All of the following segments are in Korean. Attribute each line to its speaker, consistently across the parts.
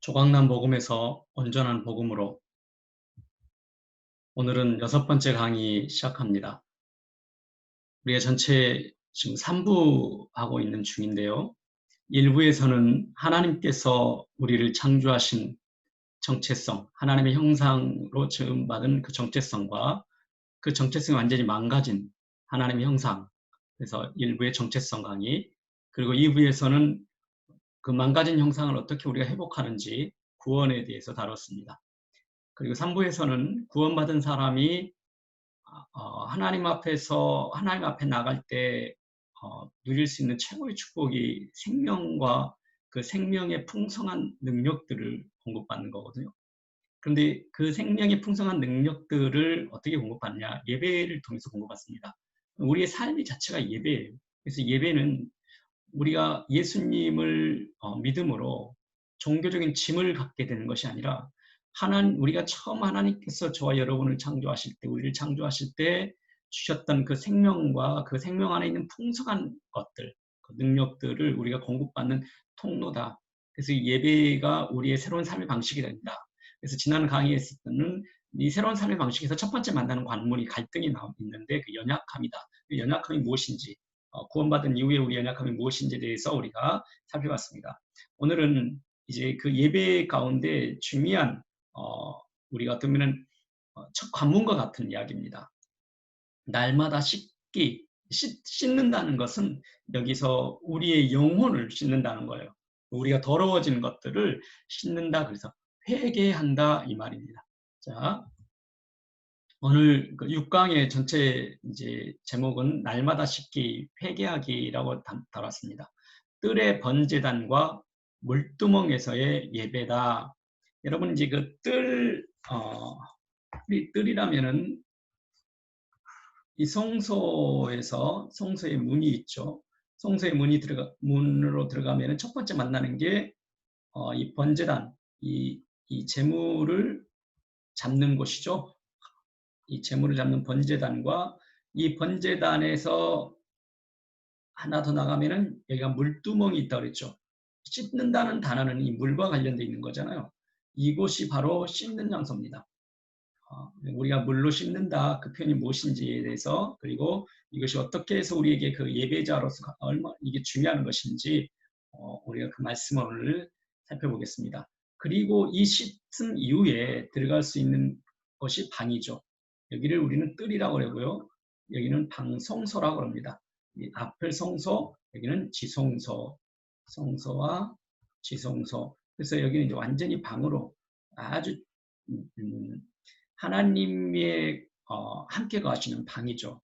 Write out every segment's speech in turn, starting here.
Speaker 1: 조각난 복음에서 온전한 복음으로 오늘은 6번째 강의 시작합니다. 우리가 전체 지금 3부 하고 있는 중인데요. 1부에서는 하나님께서 우리를 창조하신 정체성, 하나님의 형상으로 지음받은 그 정체성과 그 정체성이 완전히 망가진 하나님의 형상, 그래서 1부의 정체성 강의, 그리고 2부에서는 그 망가진 형상을 어떻게 우리가 회복하는지 구원에 대해서 다뤘습니다. 그리고 3부에서는 구원받은 사람이 하나님 앞에 나갈 때 누릴 수 있는 최고의 축복이 생명과 그 생명의 풍성한 능력들을 공급받는 거거든요. 그런데 그 생명의 풍성한 능력들을 어떻게 공급받냐? 예배를 통해서 공급받습니다. 우리의 삶이 자체가 예배예요. 그래서 예배는 우리가 예수님을 믿음으로 종교적인 짐을 갖게 되는 것이 아니라 우리가 처음 하나님께서 저와 여러분을 창조하실 때, 우리를 창조하실 때 주셨던 그 생명과 그 생명 안에 있는 풍성한 것들, 그 능력들을 우리가 공급받는 통로다. 그래서 예배가 우리의 새로운 삶의 방식이 된다. 그래서 지난 강의에서는 이 새로운 삶의 방식에서 첫 번째 만나는 관문이 갈등이 있는데 그 연약함이다. 그 연약함이 무엇인지, 구원받은 이후에 우리 연약함이 무엇인지에 대해서 우리가 살펴봤습니다. 오늘은 이제 그 예배 가운데 중요한 우리가 어떤 면은 첫 관문과 같은 이야기입니다. 날마다 씻는다는 것은 여기서 우리의 영혼을 씻는다는 거예요. 우리가 더러워진 것들을 씻는다, 그래서 회개한다 이 말입니다. 자, 오늘 그 6강의 전체 이제 제목은 날마다 씻기, 회개하기라고 달았습니다. 뜰의 번제단과 물두멍에서의 예배다. 여러분 이제 그 뜰이라면은 이 성소의 문이 있죠. 성소의 문으로 들어가면은 첫 번째 만나는 게 이 번제단, 이 제물을 잡는 곳이죠. 이 제물을 잡는 번제단과 이 번제단에서 하나 더 나가면은 여기가 물두멍이 있다고 그랬죠. 씻는다는 단어는 이 물과 관련되어 있는 거잖아요. 이곳이 바로 씻는 장소입니다. 우리가 물로 씻는다 그 표현이 무엇인지에 대해서, 그리고 이것이 어떻게 해서 우리에게 그 예배자로서 얼마 이게 중요한 것인지 우리가 그 말씀을 오늘 살펴보겠습니다. 그리고 이 씻은 이후에 들어갈 수 있는 것이 방이죠. 여기를 우리는 뜰이라고 하고요. 여기는 방성소라고 합니다. 이 앞을 성소, 여기는 지성소, 성소와 지성소. 그래서 여기는 이제 완전히 방으로 아주 하나님의 함께 거하시는 방이죠.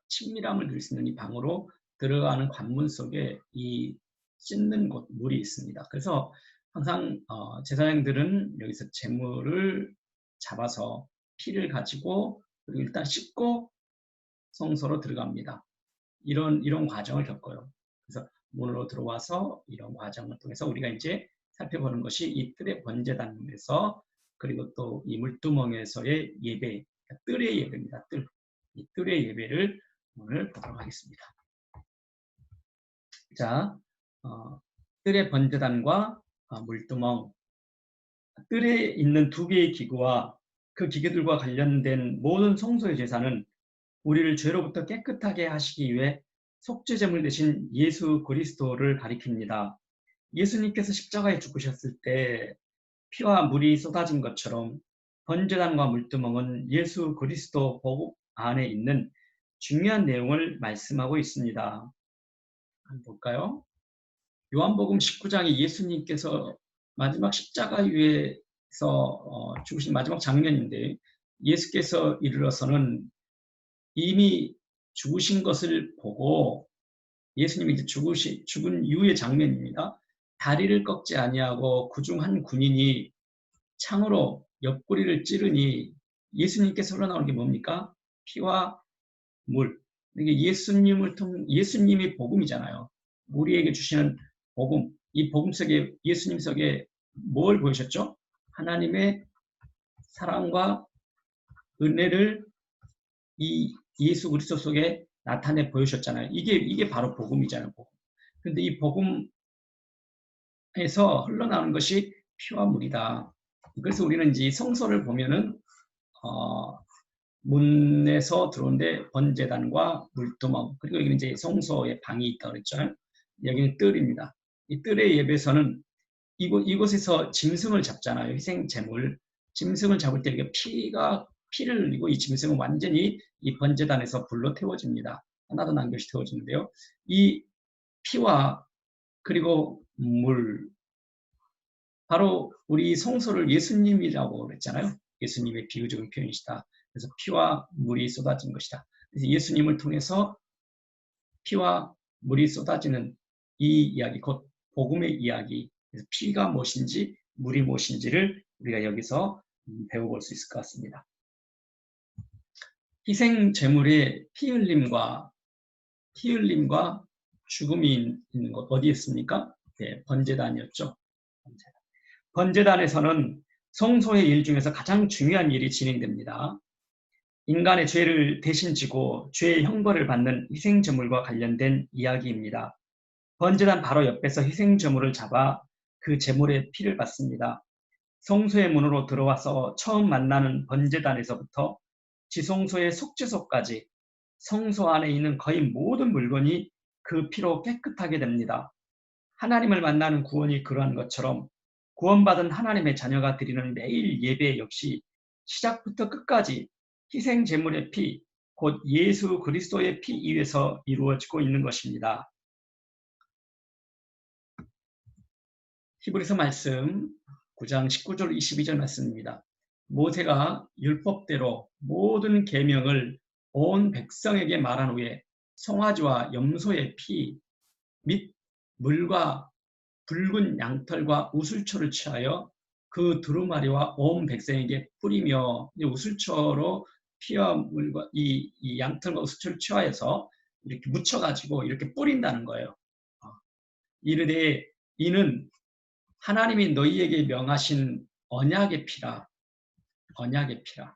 Speaker 1: 친밀함을 누릴 수 있는 이 방으로 들어가는 관문 속에 이 씻는 곳, 물이 있습니다. 그래서 항상 제사장들은 여기서 제물을 잡아서 피를 가지고 그리고 일단 씻고 성소로 들어갑니다. 이런 과정을 겪어요. 그래서 문으로 들어와서 이런 과정을 통해서 우리가 이제 살펴보는 것이 이 뜰의 번제단에서, 그리고 또 이 물두멍에서의 예배, 뜰의 예배입니다. 이 뜰의 예배를 오늘 보도록 하겠습니다. 자, 뜰의 번제단과 물두멍, 뜰에 있는 두 개의 기구와 그 기구들과 관련된 모든 성소의 제사는 우리를 죄로부터 깨끗하게 하시기 위해 속죄제물 대신 예수 그리스도를 가리킵니다. 예수님께서 십자가에 죽으셨을 때 피와 물이 쏟아진 것처럼 번제단과 물두멍은 예수 그리스도 복음 안에 있는 중요한 내용을 말씀하고 있습니다. 한번 볼까요? 요한복음 19장에 예수님께서 마지막 십자가 위에서 죽으신 마지막 장면인데, 예수께서 이르러서는 이미 죽으신 것을 보고, 예수님이 이제 죽은 이후의 장면입니다. 다리를 꺾지 아니하고 그중 한 군인이 창으로 옆구리를 찌르니 예수님께서 흘러나오는 게 뭡니까? 피와 물. 이게 예수님이 복음이잖아요. 우리에게 주시는 복음. 이 복음 속에, 예수님 속에 뭘 보이셨죠? 하나님의 사랑과 은혜를 이 예수 그리스도 속에 나타내 보여주셨잖아요. 이게 바로 복음이잖아요. 복음. 근데 이 복음에서 흘러나오는 것이 피와 물이다. 그래서 우리는 이제 성소를 보면은 문에서 들어오는데 번제단과 물두멍, 그리고 여기는 이제 성소의 방이 있다고 그랬죠. 여기는 뜰입니다. 이 뜰의 예배에서는 이곳에서 짐승을 잡잖아요. 희생 제물. 짐승을 잡을 때 이게 피를 흘리고 이 짐승은 완전히 이 번제단에서 불로 태워집니다. 하나도 남겨시 태워지는데요. 이 피와 그리고 물, 바로 우리 성소를 예수님이라고 그랬잖아요. 예수님의 비유적인 표현이시다. 그래서 피와 물이 쏟아진 것이다. 그래서 예수님을 통해서 피와 물이 쏟아지는 이 이야기, 곧 복음의 이야기, 그래서 피가 무엇인지 물이 무엇인지를 우리가 여기서 배워볼 수 있을 것 같습니다. 희생 제물의 피 흘림과 죽음이 있는 곳 어디에 있습니까? 네, 번제단이었죠. 번제단에서는 성소의 일 중에서 가장 중요한 일이 진행됩니다. 인간의 죄를 대신 지고 죄의 형벌을 받는 희생제물과 관련된 이야기입니다. 번제단 바로 옆에서 희생제물을 잡아 그 제물의 피를 받습니다. 성소의 문으로 들어와서 처음 만나는 번제단에서부터 지성소의 속죄소까지 성소 안에 있는 거의 모든 물건이 그 피로 깨끗하게 됩니다. 하나님을 만나는 구원이 그러한 것처럼 구원받은 하나님의 자녀가 드리는 매일 예배 역시 시작부터 끝까지 희생 제물의 피, 곧 예수 그리스도의 피 위에서 이루어지고 있는 것입니다. 히브리서 말씀 9장 19절 22절 말씀입니다. 모세가 율법대로 모든 계명을 온 백성에게 말한 후에 송아지와 염소의 피 및 물과 붉은 양털과 우슬초를 취하여 그 두루마리와 온 백성에게 뿌리며, 우슬초로 피와 물과 이 양털과 우슬초를 취하여서 이렇게 묻혀가지고 이렇게 뿌린다는 거예요. 이르되 이는 하나님이 너희에게 명하신 언약의 피라. 언약의 피라.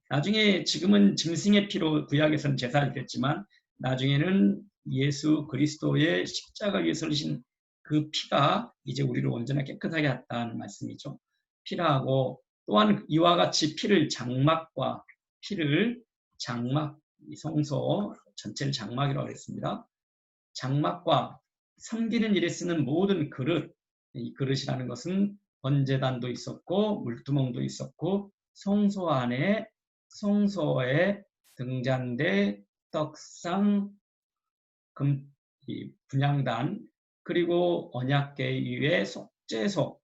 Speaker 1: 나중에 지금은 짐승의 피로 구약에서는 제사를 드렸지만 나중에는 예수 그리스도의 십자가 위에서 흘리신 그 피가 이제 우리를 온전하게 깨끗하게 했다는 말씀이죠. 피라 하고, 또한 이와 같이 피를 장막, 이 성소 전체를 장막이라고 했습니다. 장막과 섬기는 일에 쓰는 모든 그릇, 이 그릇이라는 것은 번제단도 있었고 물두멍도 있었고 성소에 등잔대, 떡상, 분향단, 그리고 언약궤 위에 속죄소,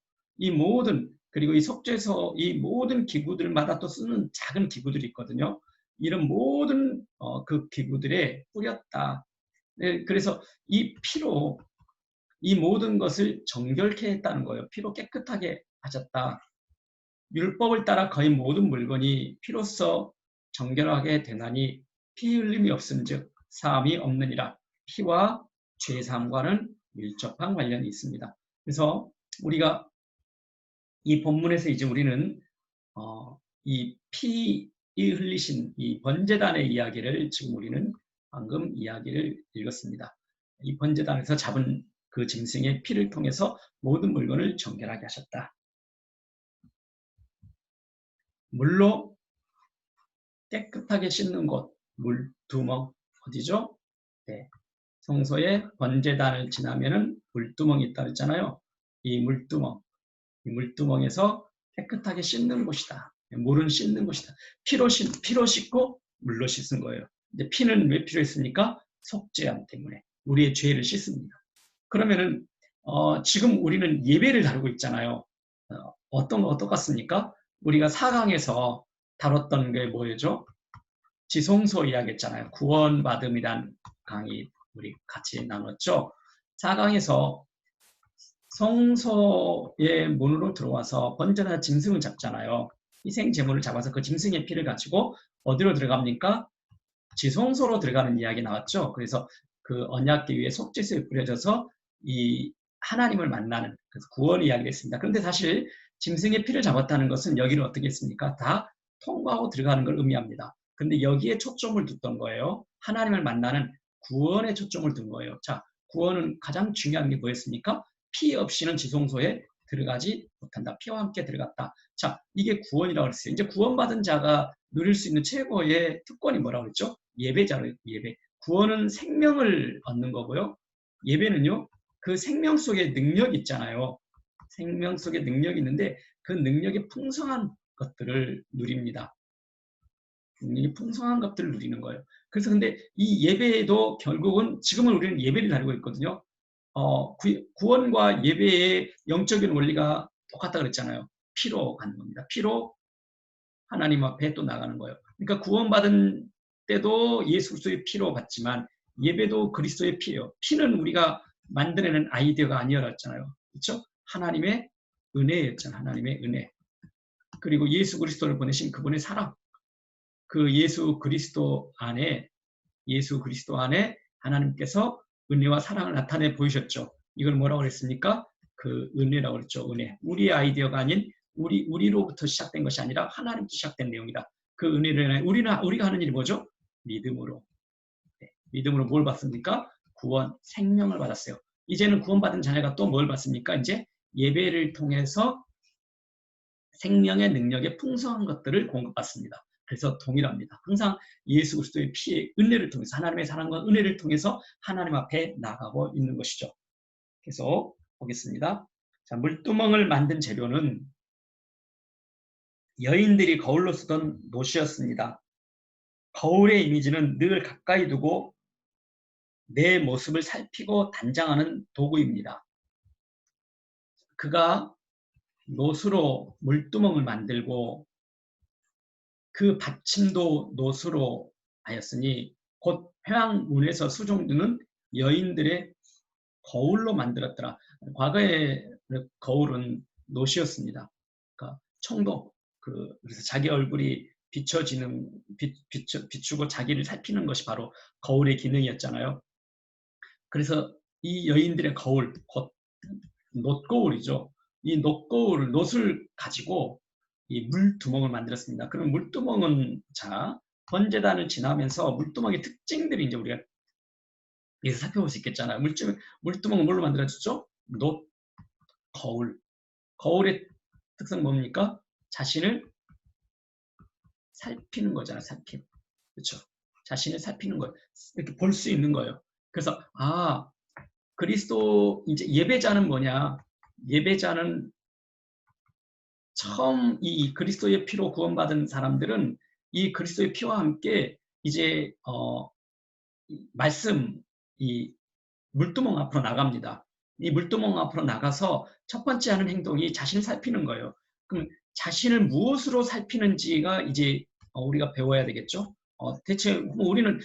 Speaker 1: 그리고 이 속죄소, 이 모든 기구들마다 또 쓰는 작은 기구들이 있거든요. 이런 모든 그 기구들에 뿌렸다. 네, 그래서 이 피로 이 모든 것을 정결케 했다는 거예요. 피로 깨끗하게 하셨다. 율법을 따라 거의 모든 물건이 피로써 정결하게 되나니 피 흘림이 없음즉 사함이 없느니라. 피와 죄사함과는 밀접한 관련이 있습니다. 그래서 우리가 이 본문에서 이제 우리는 이 피 흘리신 이 번제단의 이야기를 지금 우리는 방금 이야기를 읽었습니다. 이 번제단에서 잡은 그 짐승의 피를 통해서 모든 물건을 정결하게 하셨다. 물로 깨끗하게 씻는 곳, 물두멍 어디죠? 네, 성소에 번제단을 지나면은 물두멍이 있다고 했잖아요. 이 물두멍에서 깨끗하게 씻는 곳이다. 물은 씻는 곳이다. 피로 씻고 물로 씻은 거예요. 이제 피는 왜 필요했습니까? 속죄함 때문에 우리의 죄를 씻습니다. 그러면은 지금 우리는 예배를 다루고 있잖아요. 어떻습니까? 우리가 4강에서 다뤘던 게 뭐였죠? 지성소 이야기했잖아요. 구원받음이란 강의 우리 같이 나눴죠. 4강에서 성소의 문으로 들어와서 번제나 짐승을 잡잖아요. 희생 제물을 잡아서 그 짐승의 피를 가지고 어디로 들어갑니까? 지성소로 들어가는 이야기 나왔죠. 그래서 그 언약궤 위에 속죄소에 뿌려져서 이 하나님을 만나는, 그래서 구원 이야기를 했습니다. 그런데 사실 짐승의 피를 잡았다는 것은 여기를 어떻게 했습니까? 다 통과하고 들어가는 걸 의미합니다. 근데 여기에 초점을 뒀던 거예요. 하나님을 만나는 구원에 초점을 둔 거예요. 자, 구원은 가장 중요한 게 뭐였습니까? 피 없이는 지성소에 들어가지 못한다. 피와 함께 들어갔다. 자, 이게 구원이라고 그랬어요. 이제 구원받은 자가 누릴 수 있는 최고의 특권이 뭐라고 그랬죠? 예배자로 예배. 구원은 생명을 얻는 거고요. 예배는요, 그 생명 속에 능력이 있잖아요. 생명 속에 능력이 있는데 그 능력의 풍성한 것들을 누립니다. 능력이 풍성한 것들을 누리는 거예요. 그래서 근데 이 예배도 결국은 지금은 우리는 예배를 다루고 있거든요. 구원과 예배의 영적인 원리가 똑같다 그랬잖아요. 피로 가는 겁니다. 피로 하나님 앞에 또 나가는 거예요. 그러니까 구원받은 때도 예수 그리스도의 피로 받지만 예배도 그리스도의 피예요. 피는 우리가 만들어낸 아이디어가 아니었잖아요. 그렇죠? 하나님의 은혜였잖아요. 하나님의 은혜. 그리고 예수 그리스도를 보내신 그분의 사랑. 그 예수 그리스도 안에 하나님께서 은혜와 사랑을 나타내 보이셨죠. 이걸 뭐라고 그랬습니까? 그 은혜라고 그랬죠. 은혜. 우리의 아이디어가 아닌 우리로부터 시작된 것이 아니라 하나님부터 시작된 내용이다. 그 은혜를 우리가 하는 일이 뭐죠? 믿음으로. 네. 믿음으로 뭘 받습니까? 구원, 생명을 받았어요. 이제는 구원받은 자녀가 또 뭘 받습니까? 이제 예배를 통해서 생명의 능력의 풍성한 것들을 공급받습니다. 그래서 동일합니다. 항상 예수 그리스도의 피의 은혜를 통해서 하나님의 사랑과 은혜를 통해서 하나님 앞에 나가고 있는 것이죠. 계속 보겠습니다. 자, 물두멍을 만든 재료는 여인들이 거울로 쓰던 노시였습니다. 거울의 이미지는 늘 가까이 두고 내 모습을 살피고 단장하는 도구입니다. 그가 노수로 물두멍을 만들고 그 받침도 노수로 하였으니 곧 회왕문에서 수종드는 여인들의 거울로 만들었더라. 과거의 거울은 노시였습니다. 그러니까 청동, 그래서 자기 얼굴이 비추고 자기를 살피는 것이 바로 거울의 기능이었잖아요. 그래서 이 여인들의 거울, 곧 놋거울이죠. 이 놋을 가지고 이 물두멍을 만들었습니다. 그럼 물두멍은 자, 번제단을 지나면서 물두멍의 특징들이 이제 우리가 여기서 살펴볼 수 있겠잖아요. 물두멍은 뭘로 만들어졌죠? 놋, 거울. 거울의 특성 뭡니까? 자신을 살피는 거잖아요. 살핌. 그렇죠? 자신을 살피는 거. 이렇게 볼 수 있는 거예요. 그래서 그리스도 이제 예배자는 뭐냐? 예배자는 처음 이 그리스도의 피로 구원받은 사람들은 이 그리스도의 피와 함께 이제 말씀 이 물두멍 앞으로 나갑니다. 이 물두멍 앞으로 나가서 첫 번째 하는 행동이 자신을 살피는 거예요. 그럼 자신을 무엇으로 살피는지가 이제 우리가 배워야 되겠죠. 대체 우리는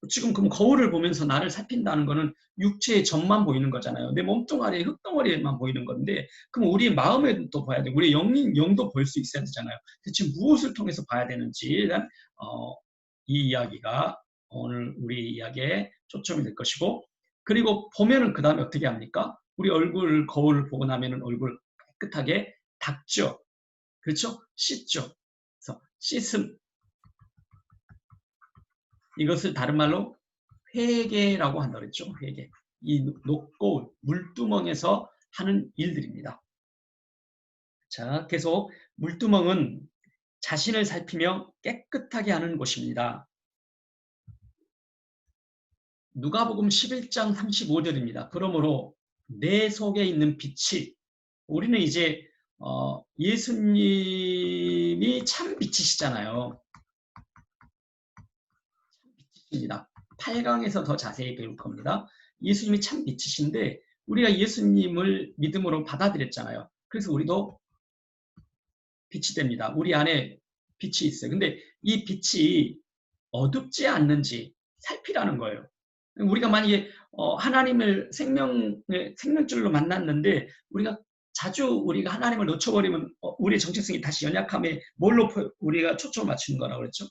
Speaker 1: 지금 그럼 거울을 보면서 나를 살핀다는 거는 육체의 점만 보이는 거잖아요. 내 몸뚱아리, 흙덩어리만 보이는 건데 그럼 우리의 마음에도 또 봐야 되고 우리의 영도 볼 수 있어야 되잖아요. 대체 무엇을 통해서 봐야 되는지에 대한 이 이야기가 오늘 우리 이야기에 초점이 될 것이고 그리고 보면은 그 다음에 어떻게 합니까? 우리 얼굴 거울을 보고 나면은 얼굴 깨끗하게 닦죠. 그렇죠? 씻죠. 그래서 씻음. 이것을 다른 말로 회개라고 한다고 그랬죠. 회개. 이 녹거울, 물두멍에서 하는 일들입니다. 자, 계속 물두멍은 자신을 살피며 깨끗하게 하는 곳입니다. 누가복음 11장 35절입니다. 그러므로 내 속에 있는 빛이 우리는 이제 예수님이 참 빛이시잖아요. 빛이십니다. 8강에서 더 자세히 배울 겁니다. 예수님이 참 빛이신데 우리가 예수님을 믿음으로 받아들였잖아요. 그래서 우리도 빛이 됩니다. 우리 안에 빛이 있어요. 근데 이 빛이 어둡지 않는지 살피라는 거예요. 우리가 만약에 하나님을 생명줄로 만났는데 우리가 하나님을 놓쳐버리면 우리의 정체성이 다시 연약함에 뭘로 우리가 초점을 맞추는 거라고 그랬죠?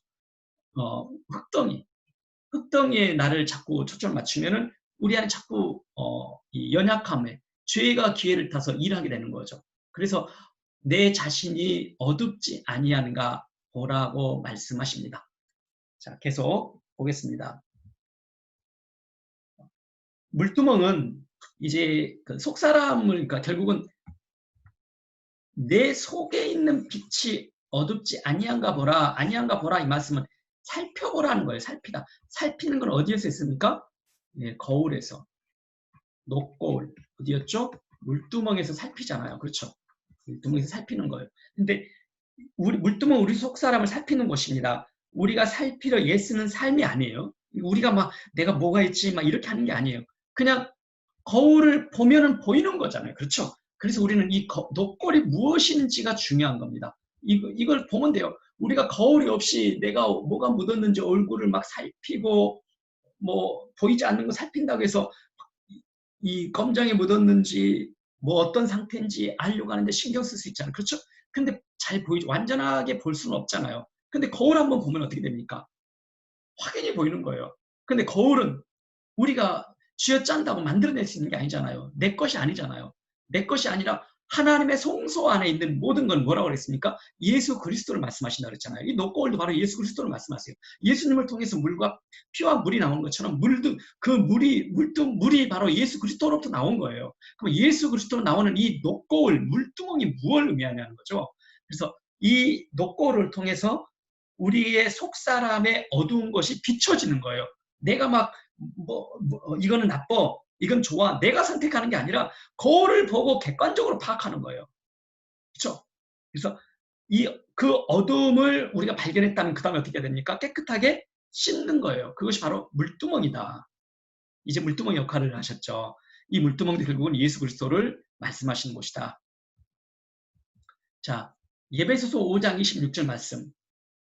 Speaker 1: 흙덩이에 나를 자꾸 초점을 맞추면은 우리 안에 자꾸 이 연약함에 죄가 기회를 타서 일하게 되는 거죠. 그래서 내 자신이 어둡지 아니한가 보라고 말씀하십니다. 자, 계속 보겠습니다. 물두멍은 이제 그 속사람을 그러니까 결국은 내 속에 있는 빛이 어둡지 아니한가 보라. 아니한가 보라 이 말씀은 살펴보라는 거예요. 살피다. 살피는 건 어디에서 있습니까? 예, 거울에서. 녹거울. 어디였죠? 물두멍에서 살피잖아요. 그렇죠? 물두멍에서 살피는 거예요. 근데 물두멍 우리 속 사람을 살피는 곳입니다. 우리가 살피려 애쓰는 삶이 아니에요. 우리가 막 내가 뭐가 있지 막 이렇게 하는 게 아니에요. 그냥 거울을 보면은 보이는 거잖아요. 그렇죠? 그래서 우리는 이 녹골이 무엇인지가 중요한 겁니다. 이걸 보면 돼요. 우리가 거울이 없이 내가 뭐가 묻었는지 얼굴을 막 살피고 뭐 보이지 않는 거 살핀다고 해서 이 검정에 묻었는지 뭐 어떤 상태인지 알려고 하는데 신경 쓸 수 있잖아요. 그렇죠? 근데 잘 보이죠. 완전하게 볼 수는 없잖아요. 근데 거울 한번 보면 어떻게 됩니까? 확연히 보이는 거예요. 근데 거울은 우리가 쥐어짠다고 만들어낼 수 있는 게 아니잖아요. 내 것이 아니잖아요. 내 것이 아니라 하나님의 성소 안에 있는 모든 건 뭐라고 그랬습니까? 예수 그리스도를 말씀하신다고 그랬잖아요. 이 녹거울도 바로 예수 그리스도를 말씀하세요. 예수님을 통해서 물과 피와 물이 나오는 것처럼 물이 바로 예수 그리스도로부터 나온 거예요. 그럼 예수 그리스도로 나오는 이 녹거울, 물두멍이 무엇을 의미하냐는 거죠. 그래서 이 녹거울을 통해서 우리의 속 사람의 어두운 것이 비춰지는 거예요. 내가 막 이거는 나빠, 이건 좋아. 내가 선택하는 게 아니라 거울을 보고 객관적으로 파악하는 거예요. 그렇죠? 그래서 그 어두움을 우리가 발견했다면 그 다음에 어떻게 됩니까? 깨끗하게 씻는 거예요. 그것이 바로 물두멍이다. 이제 물두멍 역할을 하셨죠. 이 물두멍도 결국은 예수 그리스도를 말씀하시는 곳이다. 자, 예배소서 5장 26절 말씀.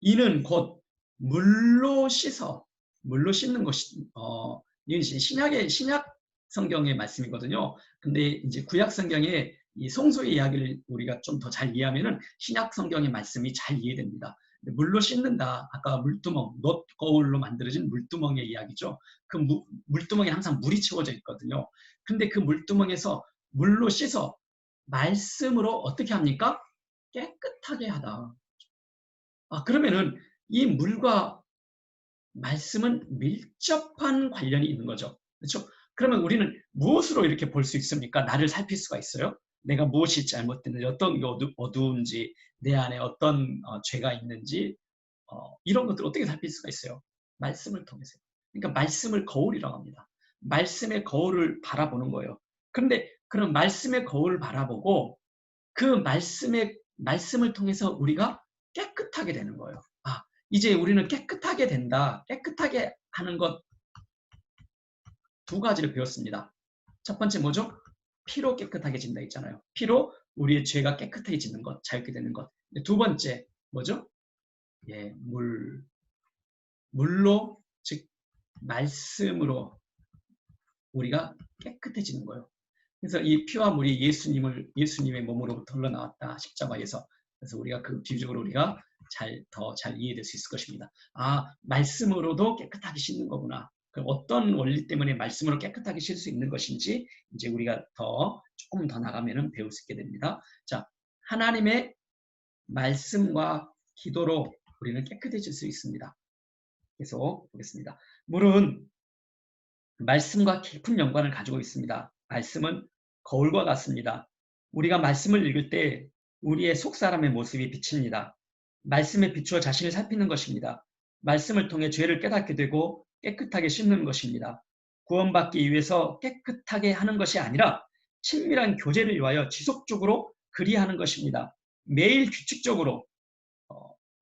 Speaker 1: 이는 곧 물로 씻는 것이, 이건 신약 성경의 말씀이거든요. 근데 이제 구약 성경의 이 성소의 이야기를 우리가 좀 더 잘 이해하면은 신약 성경의 말씀이 잘 이해됩니다. 물로 씻는다. 아까 물두멍, 놋거울로 만들어진 물두멍의 이야기죠. 그 물두멍에 항상 물이 채워져 있거든요. 근데 그 물두멍에서 물로 씻어 말씀으로 어떻게 합니까? 깨끗하게 하다. 그러면은 이 물과 말씀은 밀접한 관련이 있는 거죠. 그렇죠? 그러면 우리는 무엇으로 이렇게 볼 수 있습니까? 나를 살필 수가 있어요? 내가 무엇이 잘못됐는지, 어떤 게 어두운지, 내 안에 어떤 죄가 있는지, 이런 것들을 어떻게 살필 수가 있어요? 말씀을 통해서. 그러니까 말씀을 거울이라고 합니다. 말씀의 거울을 바라보는 거예요. 그런데 그런 말씀의 거울을 바라보고 그 말씀을 통해서 우리가 깨끗하게 되는 거예요. 이제 우리는 깨끗하게 된다. 깨끗하게 하는 것 두 가지를 배웠습니다. 첫 번째 뭐죠? 피로 깨끗하게 진다 있잖아요. 피로 우리의 죄가 깨끗해지는 것, 자유케 되는 것. 두 번째 뭐죠? 예, 물로 즉 말씀으로 우리가 깨끗해지는 거예요. 그래서 이 피와 물이 예수님의 몸으로부터 흘러나왔다 십자가에서. 그래서 우리가 그 비유적으로 우리가 더 잘 이해될 수 있을 것입니다. 말씀으로도 깨끗하게 씻는 거구나. 그럼 어떤 원리 때문에 말씀으로 깨끗하게 씻을 수 있는 것인지 이제 우리가 조금 더 나가면은 배울 수 있게 됩니다. 자, 하나님의 말씀과 기도로 우리는 깨끗해질 수 있습니다. 계속 보겠습니다. 물은 말씀과 깊은 연관을 가지고 있습니다. 말씀은 거울과 같습니다. 우리가 말씀을 읽을 때 우리의 속 사람의 모습이 비칩니다. 말씀에 비추어 자신을 살피는 것입니다. 말씀을 통해 죄를 깨닫게 되고 깨끗하게 씻는 것입니다. 구원받기 위해서 깨끗하게 하는 것이 아니라 친밀한 교제를 위하여 지속적으로 그리하는 것입니다. 매일 규칙적으로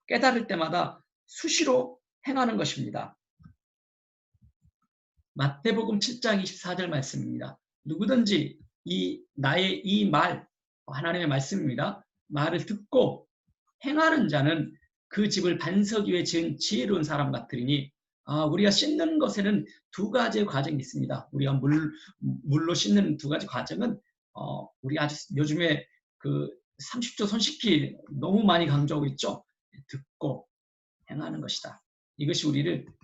Speaker 1: 깨달을 때마다 수시로 행하는 것입니다. 마태복음 7장 24절 말씀입니다. 누구든지 나의 이 말, 하나님의 말씀입니다. 말을 듣고 행하는 자는 그 집을 반석 위에 지은 지혜로운 사람 같으리니 우리가 씻는 것에는 두 가지의 과정이 있습니다. 우리가 물로 씻는 두 가지 과정은 우리 아주 요즘에 그 30초 손 씻기 너무 많이 강조하고 있죠. 듣고 행하는 것이다. 이것이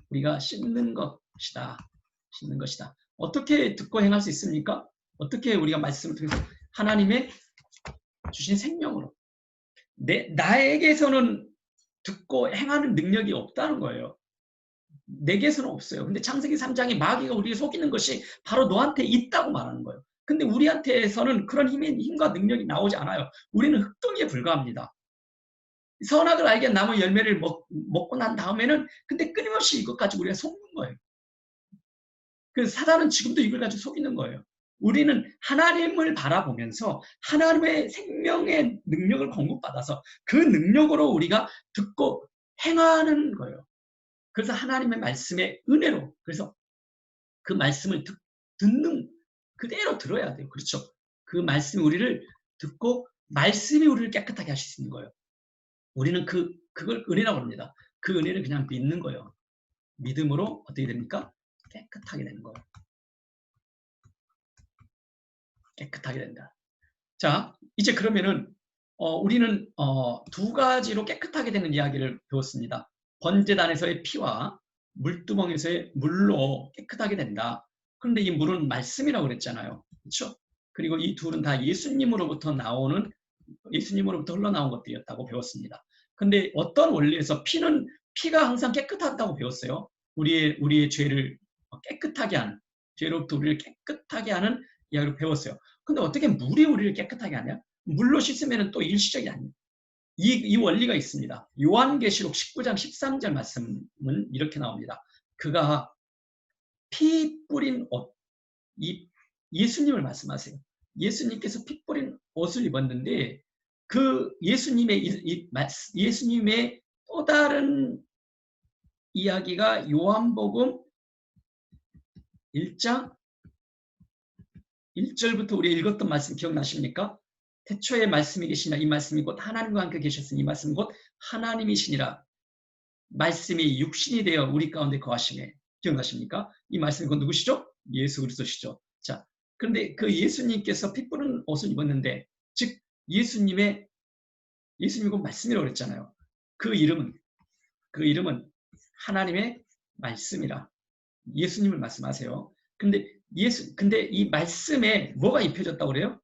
Speaker 1: 우리가 씻는 것이다. 어떻게 듣고 행할 수 있습니까? 어떻게 우리가 말씀을 통해서 하나님의 주신 생명으로 나에게서는 듣고 행하는 능력이 없다는 거예요. 내게서는 없어요. 근데 창세기 3장에 마귀가 우리를 속이는 것이 바로 너한테 있다고 말하는 거예요. 근데 우리한테서는 그런 힘과 능력이 나오지 않아요. 우리는 흙덩이에 불과합니다. 선악을 알게 나무 열매를 먹고 난 다음에는 근데 끊임없이 이것 가지고 우리가 속는 거예요. 그래서 사단은 지금도 이걸 가지고 속이는 거예요. 우리는 하나님을 바라보면서 하나님의 생명의 능력을 공급받아서 그 능력으로 우리가 듣고 행하는 거예요. 그래서 하나님의 말씀의 은혜로, 그래서 그 말씀을 듣는 그대로 들어야 돼요. 그렇죠? 그 말씀이 우리를 듣고 말씀이 우리를 깨끗하게 하실 수 있는 거예요. 우리는 그걸 은혜라고 합니다. 그 은혜를 그냥 믿는 거예요. 믿음으로 어떻게 됩니까? 깨끗하게 되는 거예요. 깨끗하게 된다. 자, 이제 그러면은 우리는 두 가지로 깨끗하게 되는 이야기를 배웠습니다. 번제단에서의 피와 물두멍에서의 물로 깨끗하게 된다. 그런데 이 물은 말씀이라고 그랬잖아요. 그렇죠? 그리고 이 둘은 다 예수님으로부터 흘러나온 것들이었다고 배웠습니다. 근데 어떤 원리에서 피가 항상 깨끗하다고 배웠어요. 우리의 죄를 깨끗하게 하는, 죄로부터 우리를 깨끗하게 하는 이야기를 배웠어요. 근데 어떻게 물이 우리를 깨끗하게 하냐? 물로 씻으면 또 일시적이 아니에요. 이 원리가 있습니다. 요한계시록 19장 13절 말씀은 이렇게 나옵니다. 그가 피 뿌린 옷, 예수님을 말씀하세요. 예수님께서 피 뿌린 옷을 입었는데 그 예수님의 또 다른 이야기가 요한복음 1장 1절부터 우리 읽었던 말씀 기억나십니까? 태초에 말씀이 계시나 이 말씀이 곧 하나님과 함께 계셨으니 이 말씀은 곧 하나님이시니라. 말씀이 육신이 되어 우리 가운데 거하시네. 기억나십니까? 이 말씀이 곧 누구시죠? 예수 그리스도시죠. 자, 그런데 그 예수님께서 피 뿌른 옷을 입었는데, 즉 예수님이 곧 말씀이라고 그랬잖아요. 그 이름은 하나님의 말씀이라. 예수님을 말씀하세요. 근데 이 말씀에 뭐가 입혀졌다고 그래요?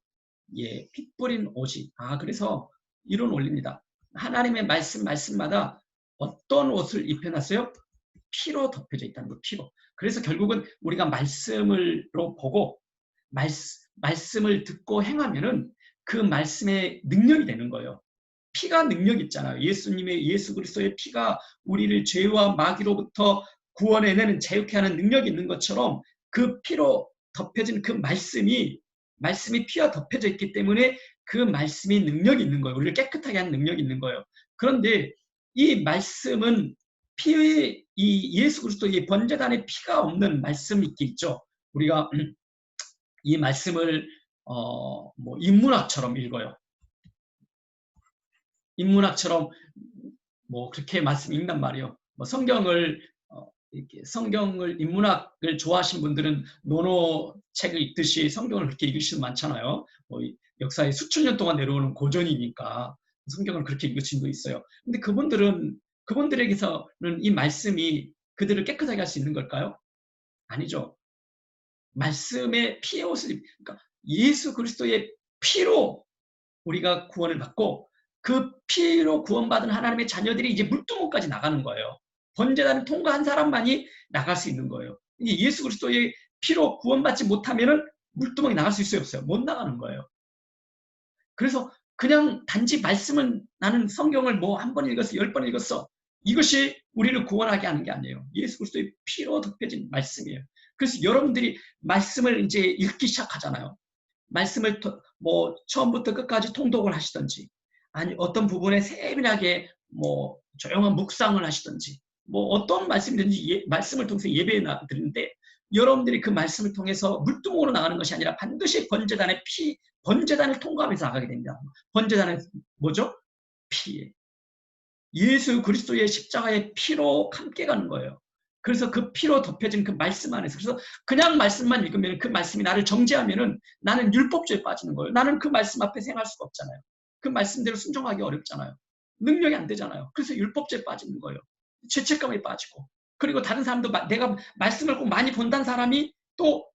Speaker 1: 예, 피 뿌린 옷이. 그래서 이런 원리입니다. 하나님의 말씀마다 어떤 옷을 입혀놨어요? 피로 덮여져 있다는 거, 피로. 그래서 결국은 우리가 말씀으로 보고 말씀을 듣고 행하면은 그 말씀의 능력이 되는 거예요. 피가 능력 있잖아요. 예수 그리스도의 피가 우리를 죄와 마귀로부터 구원해내는 자유케 하는 능력이 있는 것처럼 그 피로 덮여진 그 말씀이 피와 덮여져 있기 때문에 그 말씀이 능력이 있는 거예요. 우리를 깨끗하게 하는 능력이 있는 거예요. 그런데 이 말씀은 이 예수 그리스도의 번제단에 피가 없는 말씀이 있죠. 우리가 이 말씀을 인문학처럼 읽어요. 인문학처럼 그렇게 말씀 읽단 말이에요. 성경을 인문학을 좋아하시는 분들은 논어책을 읽듯이 성경을 그렇게 읽으시는 많잖아요. 역사에 수천 년 동안 내려오는 고전이니까 성경을 그렇게 읽으신 분도 있어요. 근데 그분들에게서는 이 말씀이 그들을 깨끗하게 할 수 있는 걸까요? 아니죠. 말씀의 피의 옷을 그러니까 예수 그리스도의 피로 우리가 구원을 받고 그 피로 구원받은 하나님의 자녀들이 이제 물두멍까지 나가는 거예요. 번제단을 통과한 사람만이 나갈 수 있는 거예요. 예수 그리스도의 피로 구원받지 못하면은 물두멍에 나갈 수 있어요, 없어요? 못 나가는 거예요. 그래서 그냥 단지 말씀은 나는 성경을 한 번 읽었어, 10번 읽었어. 이것이 우리를 구원하게 하는 게 아니에요. 예수 그리스도의 피로 덮여진 말씀이에요. 그래서 여러분들이 말씀을 이제 읽기 시작하잖아요. 말씀을 처음부터 끝까지 통독을 하시든지, 아니 어떤 부분에 세밀하게 조용한 묵상을 하시든지, 어떤 말씀이든지 말씀을 통해서 예배에 드리는데 여러분들이 그 말씀을 통해서 물두멍으로 나가는 것이 아니라 반드시 번제단을 통과하면서 나가게 됩니다. 번제단은 뭐죠? 피. 예수 그리스도의 십자가의 피로 함께 가는 거예요. 그래서 그 피로 덮여진 그 말씀 안에서, 그래서 그냥 말씀만 읽으면 그 말씀이 나를 정죄하면은 나는 율법주의에 빠지는 거예요. 나는 그 말씀 앞에 생각할 수가 없잖아요. 그 말씀대로 순종하기 어렵잖아요. 능력이 안 되잖아요. 그래서 율법주의에 빠지는 거예요. 죄책감에 빠지고. 그리고 다른 사람도 내가 말씀을 꼭 많이 본다는 사람이 또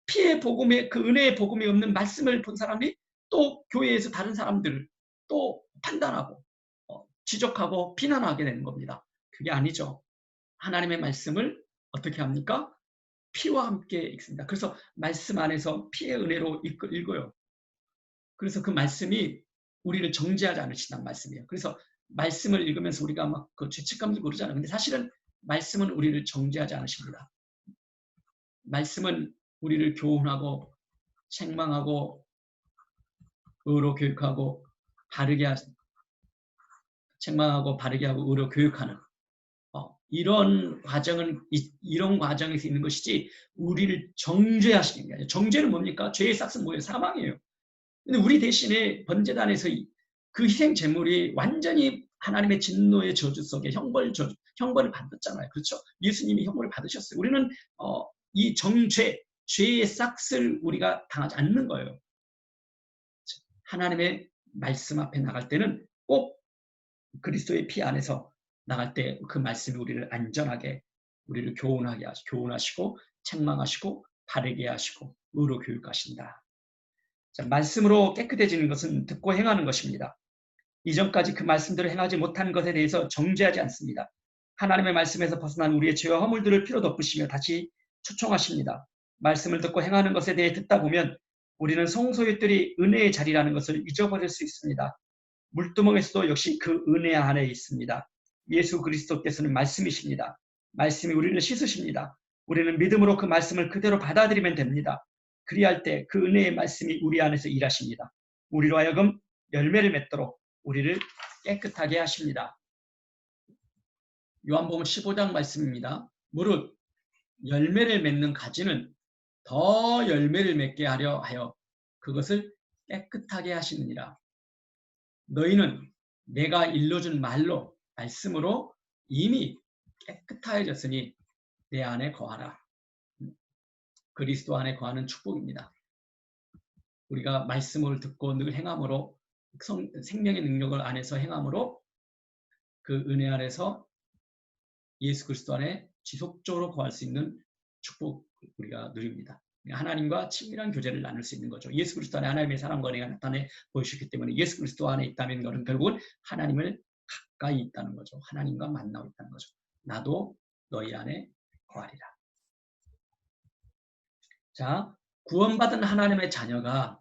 Speaker 1: 피의 복음에, 그 은혜의 복음이 없는 말씀을 본 사람이 또 교회에서 다른 사람들을 또 판단하고 지적하고 비난하게 되는 겁니다. 그게 아니죠. 하나님의 말씀을 어떻게 합니까? 피와 함께 읽습니다. 그래서 말씀 안에서 피의 은혜로 읽어요. 그래서 그 말씀이 우리를 정죄하지 않으신다는 말씀이에요. 그래서 말씀을 읽으면서 우리가 막 그 죄책감 들고 그러잖아요. 근데 사실은 말씀은 우리를 정죄하지 않으십니다. 말씀은 우리를 교훈하고 책망하고 의로 교육하고 책망하고 바르게 하고 의로 교육하는 이런 과정에서 있는 것이지 우리를 정죄하시는 게 아니에요. 정죄는 뭡니까? 죄의 싹은 뭐예요? 사망이에요. 근데 우리 대신에 번제단에서 그 희생 제물이 완전히 하나님의 진노의 저주 속에 형벌을 받았잖아요. 그렇죠? 예수님이 형벌을 받으셨어요. 우리는 이 죄의 싹을 우리가 당하지 않는 거예요. 하나님의 말씀 앞에 나갈 때는 꼭 그리스도의 피 안에서 나갈 때 그 말씀이 우리를 안전하게 우리를 교훈하시고 책망하시고 바르게 하시고 의로 교육하신다. 자, 말씀으로 깨끗해지는 것은 듣고 행하는 것입니다. 이전까지 그 말씀대로 행하지 못한 것에 대해서 정죄하지 않습니다. 하나님의 말씀에서 벗어난 우리의 죄와 허물들을 피로 덮으시며 다시 초청하십니다. 말씀을 듣고 행하는 것에 대해 듣다 보면 우리는 성소유들이 은혜의 자리라는 것을 잊어버릴 수 있습니다. 물두멍에서도 역시 그 은혜 안에 있습니다. 예수 그리스도께서는 말씀이십니다. 말씀이 우리를 씻으십니다. 우리는 믿음으로 그 말씀을 그대로 받아들이면 됩니다. 그리할 때 그 은혜의 말씀이 우리 안에서 일하십니다. 우리로 하여금 열매를 맺도록 우리를 깨끗하게 하십니다. 요한복음 15장 말씀입니다. 무릇 열매를 맺는 가지는 더 열매를 맺게 하려 하여 그것을 깨끗하게 하시느니라. 너희는 내가 일러준 말씀으로 이미 깨끗하여졌으니 내 안에 거하라. 그리스도 안에 거하는 축복입니다. 우리가 말씀을 듣고 늘 행함으로 생명의 능력을 안에서 행함으로 그 은혜 안에서 예수 그리스도 안에 지속적으로 거할 수 있는 축복 우리가 누립니다. 하나님과 친밀한 교제를 나눌 수 있는 거죠. 예수 그리스도 안에 하나님의 사랑과 은혜가 나타내 보이셨기 때문에 예수 그리스도 안에 있다면 그는 결국은 하나님을 가까이 있다는 거죠. 하나님과 만나고 있다는 거죠. 나도 너희 안에 거하리라. 자, 구원받은 하나님의 자녀가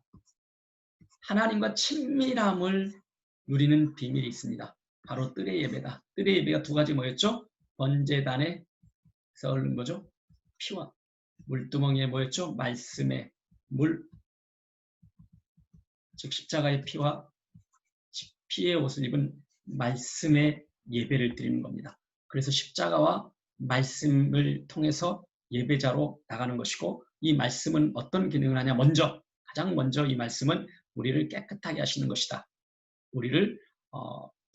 Speaker 1: 하나님과 친밀함을 누리는 비밀이 있습니다. 바로 뜰의 예배다. 뜰의 예배가 두 가지 뭐였죠? 번제단에서 얻는 거죠. 피와 물두멍이에 뭐였죠? 말씀의 물, 즉 십자가의 피와 피의 옷을 입은 말씀의 예배를 드리는 겁니다. 그래서 십자가와 말씀을 통해서 예배자로 나가는 것이고 이 말씀은 어떤 기능을 하냐? 가장 먼저 이 말씀은 우리를 깨끗하게 하시는 것이다. 우리를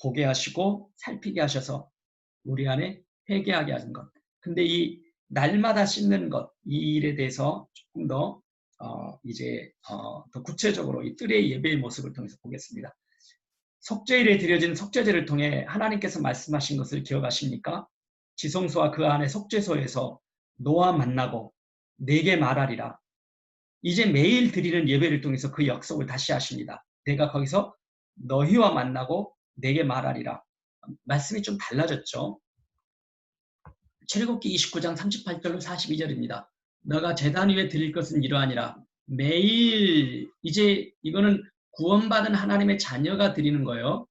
Speaker 1: 보게 하시고 살피게 하셔서 우리 안에 회개하게 하는 것. 근데 이 날마다 씻는 것, 이 일에 대해서 조금 더 더 구체적으로 이 뜰의 예배의 모습을 통해서 보겠습니다. 속죄일에 드려진 속죄제를 통해 하나님께서 말씀하신 것을 기억하십니까? 지성소와 그 안에 속죄소에서 너와 만나고 내게 말하리라. 이제 매일 드리는 예배를 통해서 그 약속을 다시 하십니다. 내가 거기서 너희와 만나고 내게 말하리라. 말씀이 좀 달라졌죠. 출애굽기 29장 38절로 42절입니다. 너가 제단 위에 드릴 것은 이러하니라. 매일 이제 이거는 구원받은 하나님의 자녀가 드리는 거예요.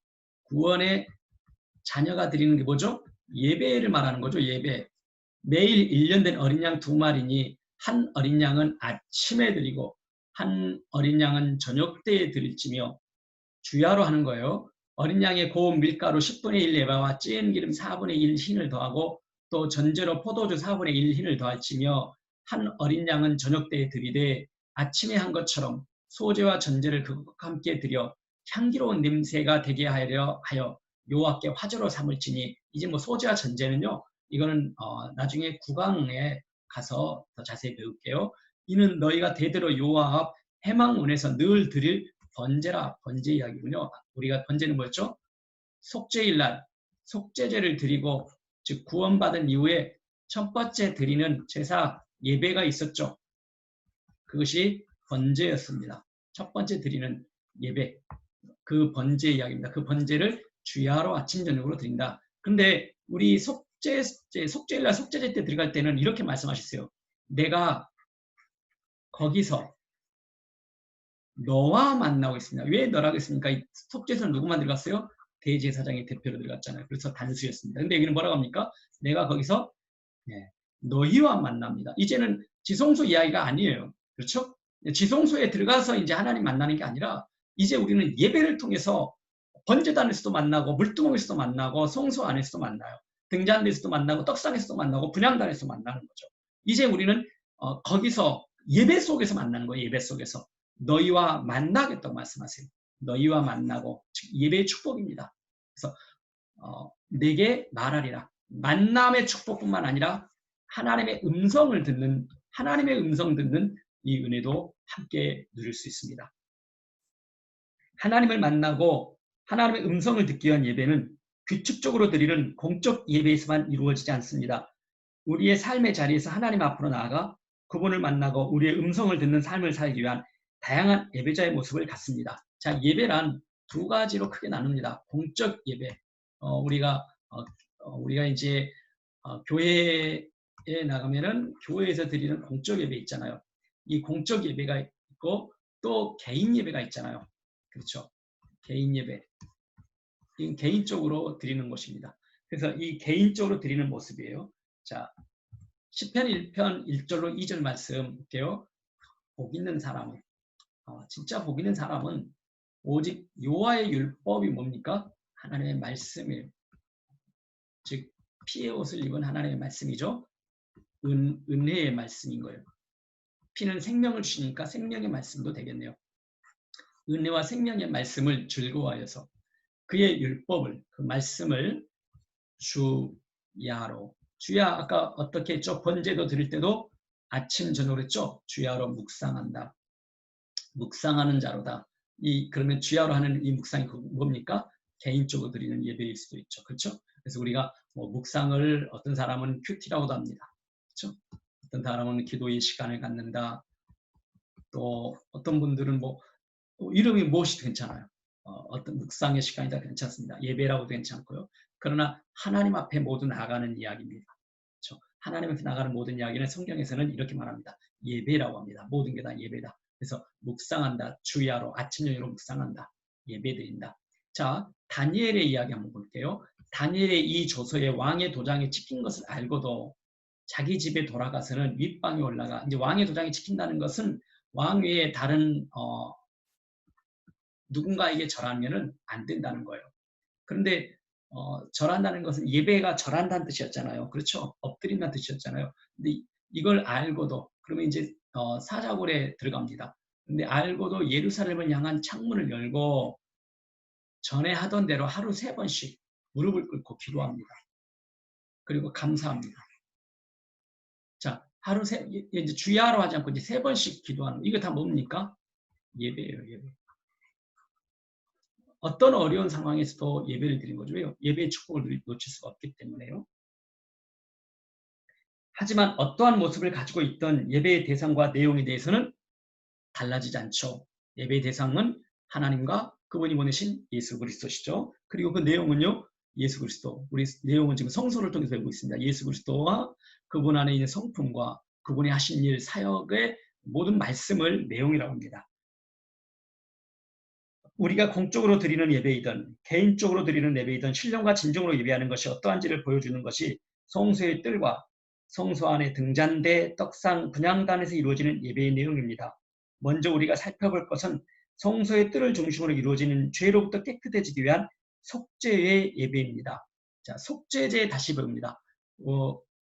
Speaker 1: 구원의 자녀가 드리는 게 뭐죠? 예배를 말하는 거죠. 예배. 매일 1년 된 어린 양 2마리니 한 어린 양은 아침에 드리고 한 어린 양은 저녁 때에 드릴지며 주야로 하는 거예요. 어린 양의 고운 밀가루 10분의 1 에바와 찌은 기름 4분의 1 흰을 더하고 또 전제로 포도주 4분의 1 흰을 더할지며 한 어린 양은 저녁 때에 드리되 아침에 한 것처럼 소제와 전제를 그것과 함께 드려 향기로운 냄새가 되게 하여 여호와께 화제로 삼을지니 이제 뭐 소제와 전제는요. 이거는 나중에 구강에 가서 더 자세히 배울게요. 이는 너희가 대대로 여호와 앞 회막문에서 늘 드릴 번제라. 번제 이야기군요. 우리가 번제는 뭐였죠? 속죄일 날 속죄제를 드리고 즉 구원받은 이후에 첫 번째 드리는 제사 예배가 있었죠. 그것이 번제였습니다. 첫 번째 드리는 예배, 그 번제 이야기입니다. 그 번제를 주야로 아침 저녁으로 드린다. 근데 우리 속죄일 날 속죄제 때 들어갈 때는 이렇게 말씀하셨어요. 내가 거기서 너와 만나고 있습니다. 왜 너라고 했습니까? 이 속죄에서는 누구만 들어갔어요? 대제사장의 대표로 들어갔잖아요. 그래서 단수였습니다. 근데 여기는 뭐라고 합니까? 내가 거기서 너희와 만납니다. 이제는 지성소 이야기가 아니에요. 그렇죠? 지성소에 들어가서 이제 하나님 만나는 게 아니라 이제 우리는 예배를 통해서 번제단에서도 만나고 물두멍에서도 만나고 성소 안에서도 만나요. 등잔대에서도 만나고 떡상에서도 만나고 분향단에서 만나는 거죠. 이제 우리는 거기서 예배 속에서 만나는 거예요. 예배 속에서. 너희와 만나겠다고 말씀하세요. 너희와 만나고 예배의 축복입니다. 그래서 내게 말하리라. 만남의 축복뿐만 아니라 하나님의 음성을 듣는 하나님의 음성 듣는 이 은혜도 함께 누릴 수 있습니다. 하나님을 만나고 하나님의 음성을 듣기 위한 예배는 규칙적으로 드리는 공적 예배에서만 이루어지지 않습니다. 우리의 삶의 자리에서 하나님 앞으로 나아가 그분을 만나고 우리의 음성을 듣는 삶을 살기 위한 다양한 예배자의 모습을 갖습니다. 자, 예배란 두 가지로 크게 나눕니다. 공적 예배, 우리가 이제 교회에 나가면은 교회에서 드리는 공적 예배 있잖아요. 이 공적 예배가 있고 또 개인 예배가 있잖아요. 그렇죠? 개인 예배. 이 개인적으로 드리는 것입니다. 그래서 이 개인적으로 드리는 모습이에요. 자, 시편 1편 1절로 2절 말씀 볼게요. 복 있는 사람은 진짜 복 있는 사람은 오직 여호와의 율법이 뭡니까? 하나님의 말씀이에요. 즉 피의 옷을 입은 하나님의 말씀이죠. 은혜의 말씀인 거예요. 피는 생명을 주시니까 생명의 말씀도 되겠네요. 은혜와 생명의 말씀을 즐거워하여서 그의 율법을, 그 말씀을 주야로. 주야 아까 어떻게 했죠? 번제도 드릴 때도 아침 저녁으로 했죠? 주야로 묵상한다. 묵상하는 자로다. 그러면 주야로 하는 이 묵상이 뭡니까? 개인적으로 드리는 예배일 수도 있죠. 그렇죠? 그래서 우리가 묵상을 어떤 사람은 큐티라고도 합니다. 그렇죠? 어떤 사람은 기도의 시간을 갖는다. 또 어떤 분들은 이름이 무엇이 괜찮아요. 어떤 묵상의 시간이다 괜찮습니다. 예배라고도 괜찮고요. 그러나 하나님 앞에 모두 나가는 이야기입니다. 그렇죠? 하나님 앞에 나가는 모든 이야기는 성경에서는 이렇게 말합니다. 예배라고 합니다. 모든 게 다 예배다. 그래서 묵상한다. 주야로 아침 저녁으로 묵상한다. 예배드린다. 자, 다니엘의 이야기 한번 볼게요. 다니엘의 이 조서에 왕의 도장이 찍힌 것을 알고도 자기 집에 돌아가서는 윗방에 올라가 이제 왕의 도장이 찍힌다는 것은 왕 외에 다른 누군가에게 절하면은 안 된다는 거예요. 그런데 절한다는 것은 예배가 절한다는 뜻이었잖아요. 그렇죠? 엎드린다는 뜻이었잖아요. 근데 이걸 알고도 그러면 이제 사자굴에 들어갑니다. 근데 알고도 예루살렘을 향한 창문을 열고 전에 하던 대로 하루 3번씩 무릎을 꿇고 기도합니다. 그리고 감사합니다. 자, 이제 주야로 하지 않고 이제 3번씩 기도하는 이거 다 뭡니까? 예배예요, 예배. 어떤 어려운 상황에서도 예배를 드린 거죠. 왜요? 예배의 축복을 놓칠 수가 없기 때문에요. 하지만 어떠한 모습을 가지고 있던 예배의 대상과 내용에 대해서는 달라지지 않죠. 예배의 대상은 하나님과 그분이 보내신 예수 그리스도시죠. 그리고 그 내용은요. 예수 그리스도. 우리 내용은 지금 성서를 통해서 배우고 있습니다. 예수 그리스도와 그분 안에 있는 성품과 그분이 하신 일, 사역의 모든 말씀을 내용이라고 합니다. 우리가 공적으로 드리는 예배이든 개인적으로 드리는 예배이든 신령과 진정으로 예배하는 것이 어떠한지를 보여주는 것이 성소의 뜰과 성소 안의 등잔대, 떡상, 분향단에서 이루어지는 예배의 내용입니다. 먼저 우리가 살펴볼 것은 성소의 뜰을 중심으로 이루어지는 죄로부터 깨끗해지기 위한 속죄의 예배입니다. 자, 속죄제 다시 배웁니다.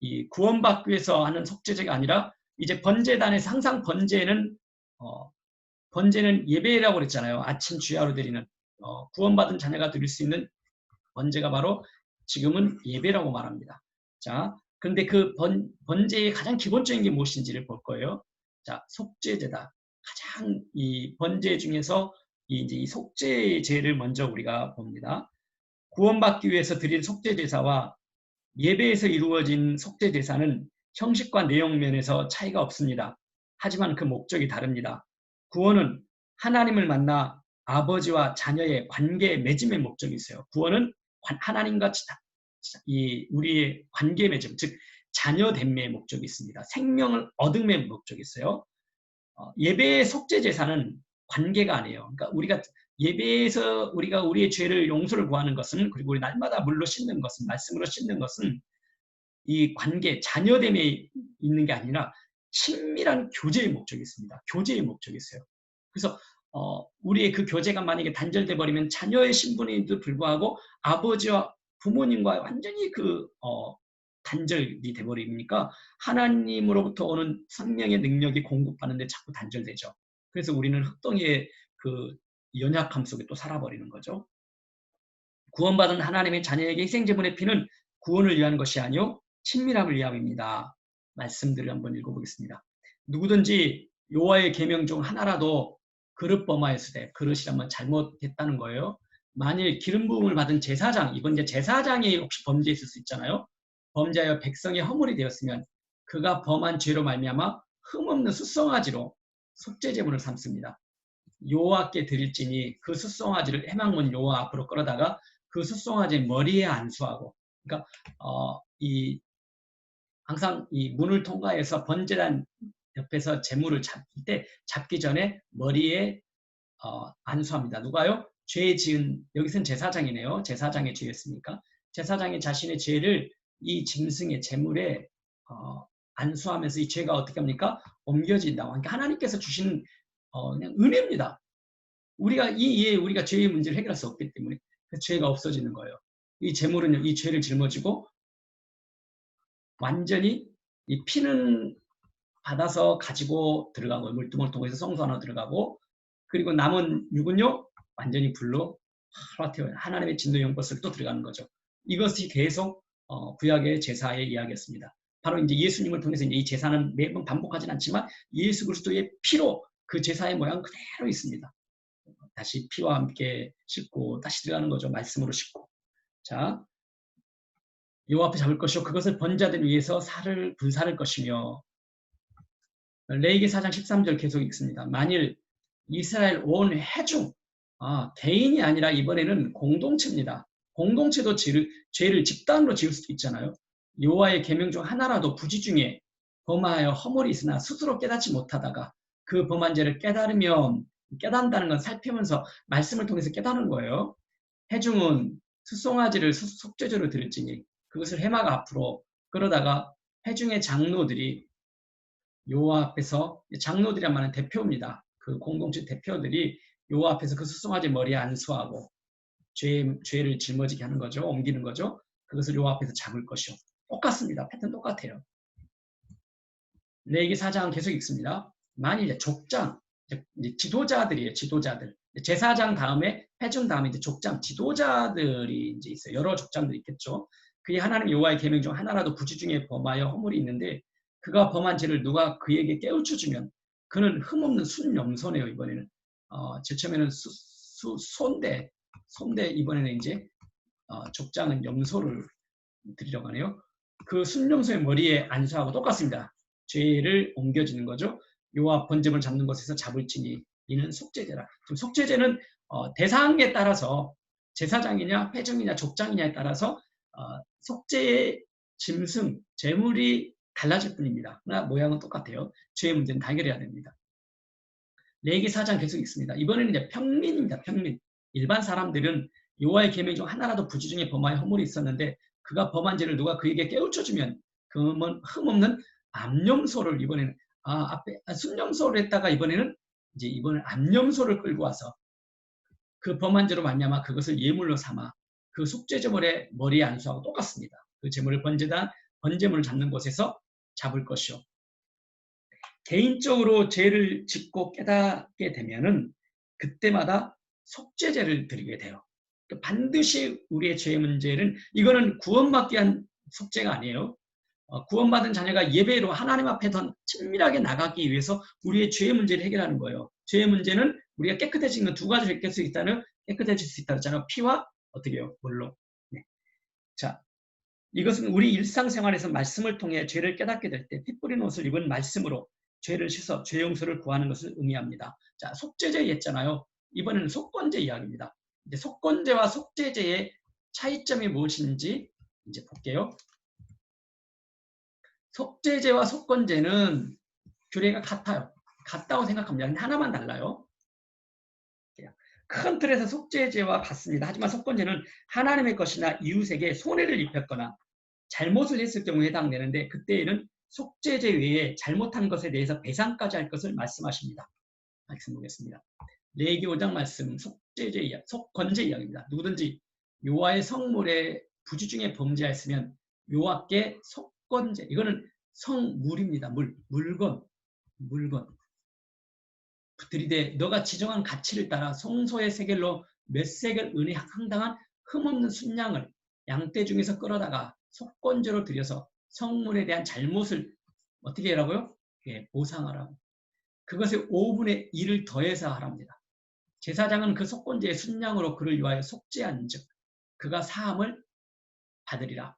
Speaker 1: 이 구원받기 위해서 하는 속죄제가 아니라 이제 번제단에서 항상 번제는 예배라고 그랬잖아요. 아침 주야로 드리는 구원받은 자녀가 드릴 수 있는 번제가 바로 지금은 예배라고 말합니다. 자, 그런데 그 번제의 가장 기본적인 게 무엇인지를 볼 거예요. 자, 속죄제다. 가장 이 번제 중에서 이제 이 속죄제를 먼저 우리가 봅니다. 구원받기 위해서 드린 속죄제사와 예배에서 이루어진 속죄제사는 형식과 내용 면에서 차이가 없습니다. 하지만 그 목적이 다릅니다. 구원은 하나님을 만나 아버지와 자녀의 관계 맺음의 목적이 있어요. 구원은 하나님과 우리의 관계 맺음, 즉 자녀됨의 목적이 있습니다. 생명을 얻음의 목적이 있어요. 예배의 속죄 제사는 관계가 아니에요. 그러니까 우리가 예배에서 우리가 우리의 죄를 용서를 구하는 것은, 그리고 우리 날마다 물로 씻는 것은, 말씀으로 씻는 것은 이 관계, 자녀됨에 있는 게 아니라 친밀한 교제의 목적이 있습니다. 교제의 목적이 있어요. 그래서 우리의 그 교제가 만약에 단절돼 버리면 자녀의 신분에도 불구하고 아버지와 부모님과 완전히 단절이 돼버리니까 하나님으로부터 오는 생명의 능력이 공급받는데 자꾸 단절되죠. 그래서 우리는 흑동의 그 연약함 속에 또 살아버리는 거죠. 구원받은 하나님의 자녀에게 희생제물의 피는 구원을 위한 것이 아니요 친밀함을 위함입니다. 말씀들을 한번 읽어보겠습니다. 누구든지 여호와의 계명 중 하나라도 그릇 범하였을 때, 그릇이라면 잘못했다는 거예요. 만일 기름 부음을 받은 제사장, 이건 이제 제사장이 혹시 범죄했을 수 있잖아요. 범죄하여 백성의 허물이 되었으면 그가 범한 죄로 말미암아 흠없는 수송아지로 속죄제물을 삼습니다. 여호와께 드릴지니 그 숫송아지를 해망문 여호와 앞으로 끌어다가 그 숫송아지 머리에 안수하고, 그러니까 항상 이 문을 통과해서 번제단 옆에서 제물을 잡기 전에 머리에 안수합니다. 누가요? 죄 지은, 여기서는 제사장이네요. 제사장의 죄였으니까 제사장이 자신의 죄를 이 짐승의 제물에 안수하면서 이 죄가 어떻게 합니까? 옮겨진다. 그러니까 하나님께서 주시는 그냥 은혜입니다. 우리가 우리가 죄의 문제를 해결할 수 없기 때문에 그 죄가 없어지는 거예요. 이 제물은 이 죄를 짊어지고 완전히 이 피는 받아서 가지고 들어가고, 물두멍을 통해서 성소 안으로 들어가고, 그리고 남은 육은요 완전히 불로 하나님의 진노 연꽃을 또 들어가는 거죠. 이것이 계속 구약의 제사의 이야기였습니다. 바로 이제 예수님을 통해서 이제 이 제사는 매번 반복하진 않지만 예수 그리스도의 피로 그 제사의 모양 그대로 있습니다. 다시 피와 함께 씻고 다시 들어가는 거죠. 말씀으로 씻고. 자, 여호와 앞에 잡을 것이요 그것을 번제하들 위해서 불사를 것이며. 레위기 4장 13절 계속 읽습니다. 만일 이스라엘 온 회중, 개인이 아니라 이번에는 공동체입니다. 공동체도 죄를 집단으로 지을 수도 있잖아요. 여호와의 계명 중 하나라도 부지 중에 범하여 허물이 있으나 스스로 깨닫지 못하다가 그 범한 죄를 깨달으면, 깨닫는다는 건 살피면서 말씀을 통해서 깨닫는 거예요. 회중은 숫송아지를 속죄제로 드릴지니 그것을 해막 앞으로 끌어다가 회중의 장로들이 여호와 앞에서, 장로들이란 말은 대표입니다. 그 공동체 대표들이 여호와 앞에서 그 숫송아지 머리에 안수하고 죄를 짊어지게 하는 거죠. 옮기는 거죠. 그것을 여호와 앞에서 잡을 것이요. 똑같습니다. 패턴 똑같아요. 레위기 4장은 계속 읽습니다. 만일 족장, 이제 지도자들이에요. 지도자들. 제사장 다음에 회중 다음에 이제 족장, 지도자들이 이제 있어요. 여러 족장들이 있겠죠. 그게 하나님 여호와의 계명 중 하나라도 부지 중에 범하여 허물이 있는데 그가 범한 죄를 누가 그에게 깨우쳐 주면 그는 흠없는 순염소네요. 이번에는 제일 처음에는 손대 이번에는 이제 족장은 염소를 드리려고 하네요. 그 순염소의 머리에 안수하고 똑같습니다. 죄를 옮겨지는 거죠. 여호와 번제물 잡는 것에서 잡을지니 이는 속죄제라. 지금 속죄제는 대상에 따라서 제사장이냐 회중이냐 족장이냐에 따라서 속죄의 짐승, 제물이 달라질 뿐입니다. 그러나 모양은 똑같아요. 죄의 문제는 다 해결해야 됩니다. 레위기 4장 계속 있습니다. 이번에는 이제 평민입니다. 평민. 일반 사람들은 여호와의 계명 중 하나라도 부지 중에 범하여 허물이 있었는데 그가 범한 죄를 누가 그에게 깨우쳐주면 그러면 흠없는 암염소를 이번에는 앞에 순염소를 했다가 이번에는 암염소를 끌고 와서 그 범한 죄로 말미암아 그것을 예물로 삼아 그 속죄제물의 머리에 안수하고 똑같습니다. 그 제물을 번제물을 잡는 곳에서 잡을 것이요. 개인적으로 죄를 짓고 깨닫게 되면은 그때마다 속죄제를 드리게 돼요. 반드시 우리의 죄의 문제는, 이거는 구원받기 위한 속죄가 아니에요. 구원받은 자녀가 예배로 하나님 앞에 더 친밀하게 나가기 위해서 우리의 죄의 문제를 해결하는 거예요. 죄의 문제는 우리가 깨끗해지는 건 두 가지로 깨끗해질 수 있다는, 깨끗해질 수 있다 그랬잖아요. 피와 어떻게 해요? 물로. 네. 자, 이것은 우리 일상생활에서 말씀을 통해 죄를 깨닫게 될 때 피 뿌린 옷을 입은 말씀으로 죄를 씻어 죄 용서를 구하는 것을 의미합니다. 자, 속죄제 했잖아요. 이번에는 속건제 이야기입니다. 이제 속건제와 속죄제의 차이점이 무엇인지 이제 볼게요. 속죄제와 속건제는 규례가 같아요. 같다고 생각합니다. 근데 하나만 달라요. 큰 틀에서 속죄제와 같습니다. 하지만 속건제는 하나님의 것이나 이웃에게 손해를 입혔거나 잘못을 했을 경우에 해당되는데 그때에는 속죄제 외에 잘못한 것에 대해서 배상까지 할 것을 말씀하십니다. 말씀 보겠습니다. 레위기 5장 말씀 속죄제 이야기, 속건제 이야기입니다. 누구든지 여호와의 성물에 부주 중에 범죄하였으면 여호와께 속건제, 이거는 성물입니다. 물건 들이되 너가 지정한 가치를 따라 성소의 세겔로 몇 세겔 은에 상당한 흠없는 순양을 양떼 중에서 끌어다가 속건제로 들여서 성물에 대한 잘못을 어떻게 하라고요? 예, 보상하라. 그것에 5분의 1을 더해서 하랍니다. 제사장은 그 속건제의 순양으로 그를 위하여 속죄한 즉 그가 사함을 받으리라.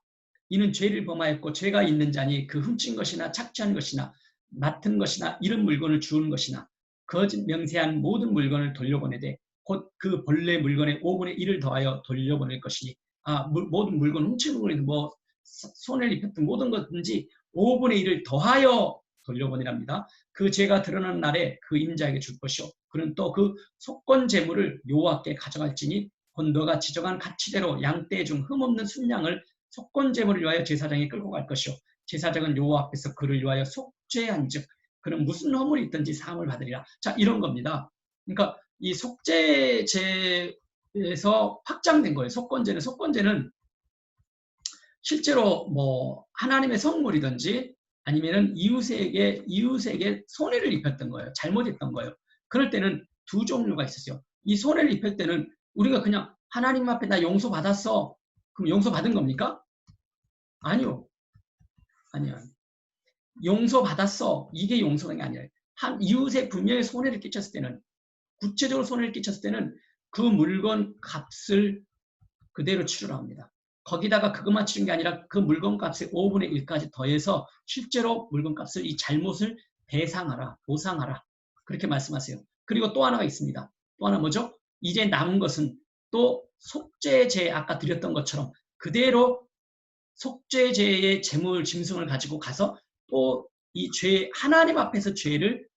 Speaker 1: 이는 죄를 범하였고 죄가 있는 자니 그 훔친 것이나 착취한 것이나 맡은 것이나 이런 물건을 주운 것이나 거짓 명세한 모든 물건을 돌려보내되 곧 그 본래 물건의 5분의 1을 더하여 돌려보낼 것이니 모든 물건 훔친 물건이 뭐 손해를 입혔던 모든 것든지 5분의 1을 더하여 돌려보내랍니다. 그 죄가 드러난 날에 그 임자에게 줄 것이요 그는 또 그 속건 재물을 여호와께 가져갈지니 곧 너가 지정한 가치대로 양떼 중 흠없는 순양을 속건 제물을 위하여 제사장이 끌고 갈 것이요 제사장은 여호와 앞에서 그를 위하여 속죄한즉 그는 무슨 허물이 있든지 사함을 받으리라. 자, 이런 겁니다. 그러니까 이 속죄제에서 확장된 거예요. 속건제는 실제로 뭐 하나님의 성물이든지 아니면은 이웃에게 손해를 입혔던 거예요. 잘못했던 거예요. 그럴 때는 두 종류가 있었어요. 이 손해를 입힐 때는 우리가 그냥 하나님 앞에 나 용서받았어. 그럼 용서받은 겁니까? 아니요. 아니요. 용서받았어. 이게 용서가 아니에요. 한 이웃에 분명히 손해를 끼쳤을 때는 구체적으로 손해를 끼쳤을 때는 그 물건 값을 그대로 치르라 합니다. 거기다가 그것만 치른 게 아니라 그 물건 값의 5분의 1까지 더해서 실제로 물건 값을 이 잘못을 배상하라, 보상하라. 그렇게 말씀하세요. 그리고 또 하나가 있습니다. 또 하나 뭐죠? 이제 남은 것은 또 속죄제 아까 드렸던 것처럼 그대로 속죄제의 재물 짐승을 가지고 가서 또 이 죄 하나님 앞에서 죄를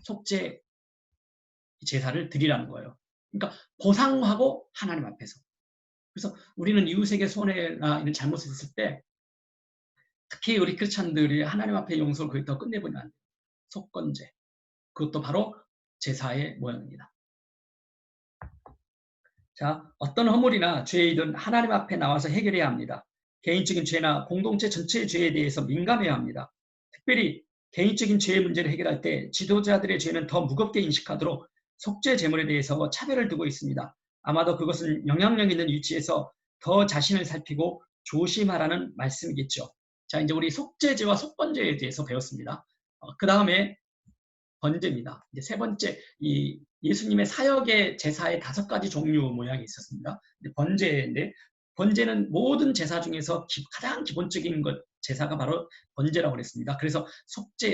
Speaker 1: 속죄 제사를 드리라는 거예요. 그러니까 보상하고 하나님 앞에서. 그래서 우리는 이웃에게 손해나 이런 잘못을 했을 때 특히 우리 크리스찬들이 하나님 앞에 용서를 거의 더 끝내보면 안 돼요. 속건제. 그것도 바로 제사의 모양입니다. 자, 어떤 허물이나 죄이든 하나님 앞에 나와서 해결해야 합니다. 개인적인 죄나 공동체 전체의 죄에 대해서 민감해야 합니다. 특별히 개인적인 죄의 문제를 해결할 때 지도자들의 죄는 더 무겁게 인식하도록 속죄 제물에 대해서 차별을 두고 있습니다. 아마도 그것은 영향력 있는 위치에서 더 자신을 살피고 조심하라는 말씀이겠죠. 자, 이제 우리 속죄제와 속건제에 대해서 배웠습니다. 그 다음에 번제입니다. 이제 세 번째, 이 예수님의 사역의 제사의 5가지 종류 모양이 있었습니다. 번제인데, 번제는 모든 제사 중에서 가장 기본적인 것, 제사가 바로 번제라고 그랬습니다. 그래서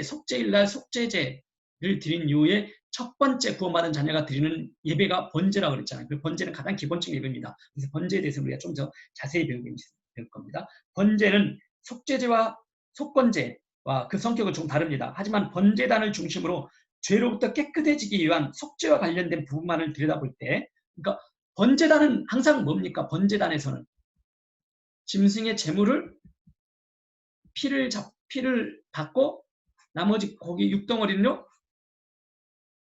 Speaker 1: 속죄일날 속죄제를 드린 이후에 첫 번째 구원받은 자녀가 드리는 예배가 번제라고 그랬잖아요. 그 번제는 가장 기본적인 예배입니다. 그래서 번제에 대해서 우리가 좀 더 자세히 배울 겁니다. 번제는 속죄제와 속건제와 그 성격은 좀 다릅니다. 하지만 번제단을 중심으로 죄로부터 깨끗해지기 위한 속죄와 관련된 부분만을 들여다볼 때, 그러니까 번제단은 항상 뭡니까? 번제단에서는 짐승의 제물을 피를 받고 나머지 고기 육덩어리는요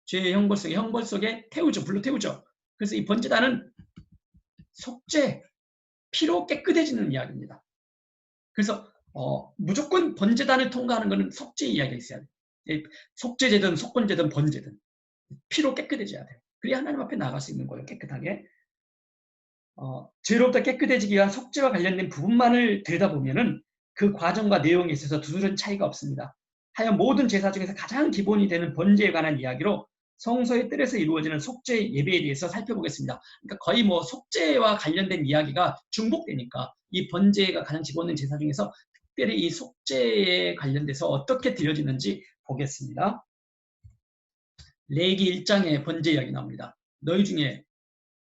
Speaker 1: 죄의 형벌 속에 태우죠. 불로 태우죠. 그래서 이 번제단은 속죄, 피로 깨끗해지는 이야기입니다. 그래서 무조건 번제단을 통과하는 것은 속죄 이야기가 있어야 돼요. 속죄제든 속건제든 번제든 피로 깨끗해져야 돼요. 그래야 하나님 앞에 나갈 수 있는 거예요. 깨끗하게. 죄로부터 깨끗해지기 위한 속죄와 관련된 부분만을 들여다보면은 그 과정과 내용에 있어서 두드러진 차이가 없습니다. 하여 모든 제사 중에서 가장 기본이 되는 번제에 관한 이야기로 성소의 뜰에서 이루어지는 속죄 예배에 대해서 살펴보겠습니다. 그러니까 거의 뭐 속죄와 관련된 이야기가 중복되니까 이 번제가 가장 기본인 제사 중에서 특별히 이 속죄에 관련돼서 어떻게 드려지는지 보겠습니다. 레위기 1장에 번제 이야기 나옵니다. 너희 중에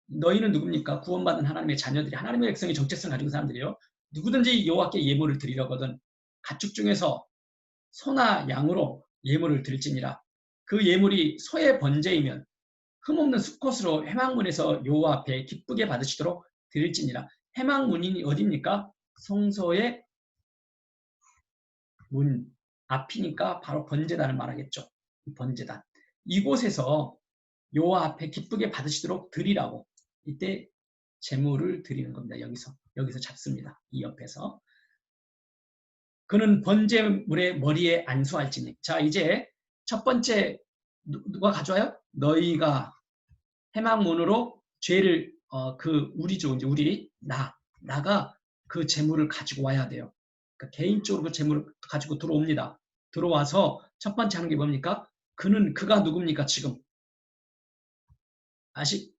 Speaker 1: 너희는 누굽니까? 구원받은 하나님의 자녀들이 하나님의 백성의 정체성을 가지고 사람들이요. 누구든지 여호와께 예물을 드리려거든 가축 중에서 소나 양으로 예물을 드릴지니라. 그 예물이 소의 번제이면 흠없는 수컷으로 회막문에서 여호와 앞에 기쁘게 받으시도록 드릴지니라. 회막문이 어디입니까? 성소의 문 앞이니까 바로 번제단을 말하겠죠. 번제단. 이곳에서 여호와 앞에 기쁘게 받으시도록 드리라고. 이때 제물을 드리는 겁니다. 여기서 잡습니다. 이 옆에서. 그는 번제물의 머리에 안수할지니. 자, 이제 첫 번째 누가 가져와요? 너희가 회막문으로 죄를 우리죠. 이제 나가 그 제물을 가지고 와야 돼요. 그러니까 개인적으로 그 제물을 가지고 들어옵니다. 들어와서 첫 번째 하는 게 뭡니까? 그가 누굽니까? 지금 아직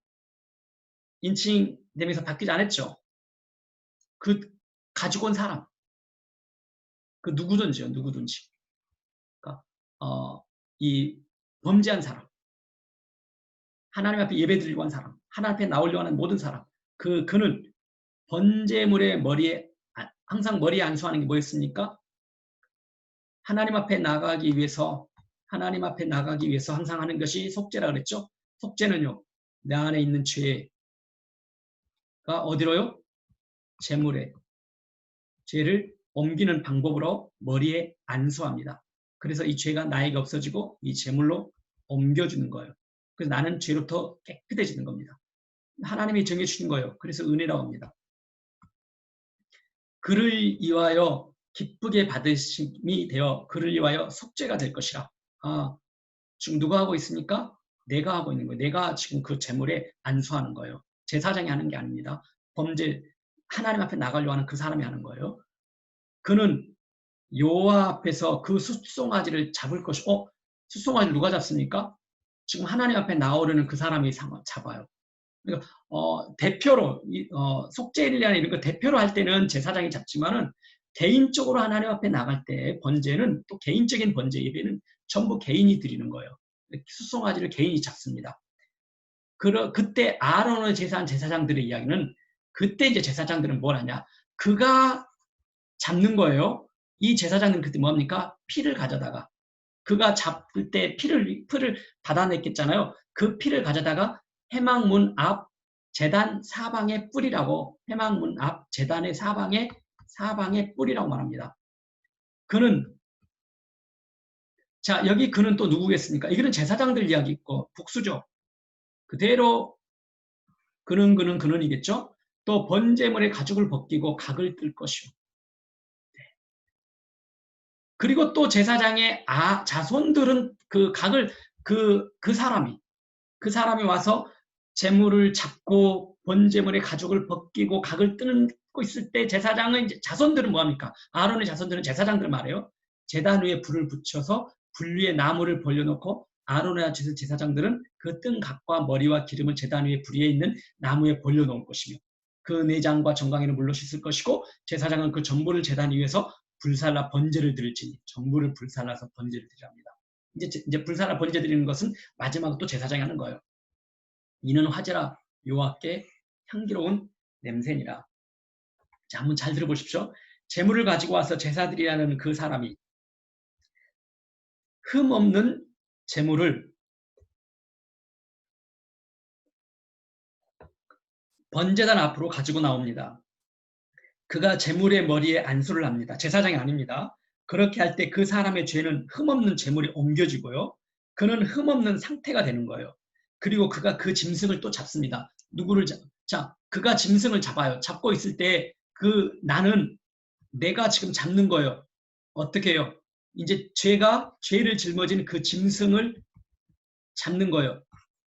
Speaker 1: 인칭되면서 바뀌지 않았죠. 그 가지고 온 사람, 그 누구든지. 그러니까 이 범죄한 사람, 하나님 앞에 예배드리고 한 사람, 하나님 앞에 나오려고 하는 모든 사람, 그는 번제물의 머리에 항상 머리에 안수하는 게 뭐였습니까? 하나님 앞에 나가기 위해서 항상 하는 것이 속죄라 그랬죠. 속죄는요, 내 안에 있는 죄가 어디로요? 제물에 죄를 옮기는 방법으로 머리에 안수합니다. 그래서 이 죄가 나에게 없어지고 이 제물로 옮겨주는 거예요. 그래서 나는 죄로부터 깨끗해지는 겁니다. 하나님이 정해주신 거예요. 그래서 은혜라고 합니다. 그를 위하여 기쁘게 받으심이 되어 그를 위하여 속죄가 될 것이라. 지금 누가 하고 있습니까? 내가 하고 있는 거예요. 내가 지금 그 제물에 안수하는 거예요. 제사장이 하는 게 아닙니다. 하나님 앞에 나가려고 하는 그 사람이 하는 거예요. 그는 여호와 앞에서 그 숫송아지를 잡을 것이고, 숫송아지를 누가 잡습니까? 지금 하나님 앞에 나오려는 그 사람이 잡아요. 그러니까 대표로 속죄일이나 이런 거 대표로 할 때는 제사장이 잡지만은 개인적으로 하나님 앞에 나갈 때 번제는 또 개인적인 번제 예배는 전부 개인이 드리는 거예요. 숫송아지를 개인이 잡습니다. 그때 아론의 제사장들의 이야기는 그때 이제 제사장들은 뭘 하냐? 그가 잡는 거예요. 이 제사장은 그때 뭡니까? 피를 가져다가 그가 잡을 때 피를 받아냈겠잖아요. 그 피를 가져다가 회막문 앞 제단 사방에 뿌리라고 회막문 앞 제단의 사방에 뿌리라고 말합니다. 여기 그는 또 누구겠습니까? 이거는 제사장들 이야기 있고 복수죠. 그대로 그는이겠죠. 또 번제물의 가죽을 벗기고 각을 뜰 것이요. 그리고 또 제사장의 자손들은 그 각을 그 사람이 와서 제물을 잡고 번제물의 가죽을 벗기고 각을 뜯고 있을 때 제사장은 이제 자손들은 뭐합니까? 아론의 자손들은 제사장들 말이에요. 제단 위에 불을 붙여서 불 위에 나무를 벌려놓고 아론의 제사장들은 그 뜬 각과 머리와 기름을 제단 위에 불 위에 있는 나무에 벌려놓을 것이며 그 내장과 정강이는 물로 씻을 것이고 제사장은 그 전부를 제단 위에서 불살라 번제를 드릴지니 전부를 불살라서 번제를 드리랍니다. 이제 불살라 번제 드리는 것은 마지막으로 또 제사장이 하는 거예요. 이는 화제라 여호와께 향기로운 냄새니라. 자, 한번 잘 들어보십시오. 제물을 가지고 와서 제사드리라는 그 사람이 흠 없는 제물을 번제단 앞으로 가지고 나옵니다. 그가 제물의 머리에 안수를 합니다. 제사장이 아닙니다. 그렇게 할 때 그 사람의 죄는 흠없는 제물이 옮겨지고요. 그는 흠없는 상태가 되는 거예요. 그리고 그가 그 짐승을 또 잡습니다. 그가 짐승을 잡아요. 잡고 있을 때 내가 지금 잡는 거예요. 어떻게 해요? 이제 죄를 짊어지는 그 짐승을 잡는 거예요.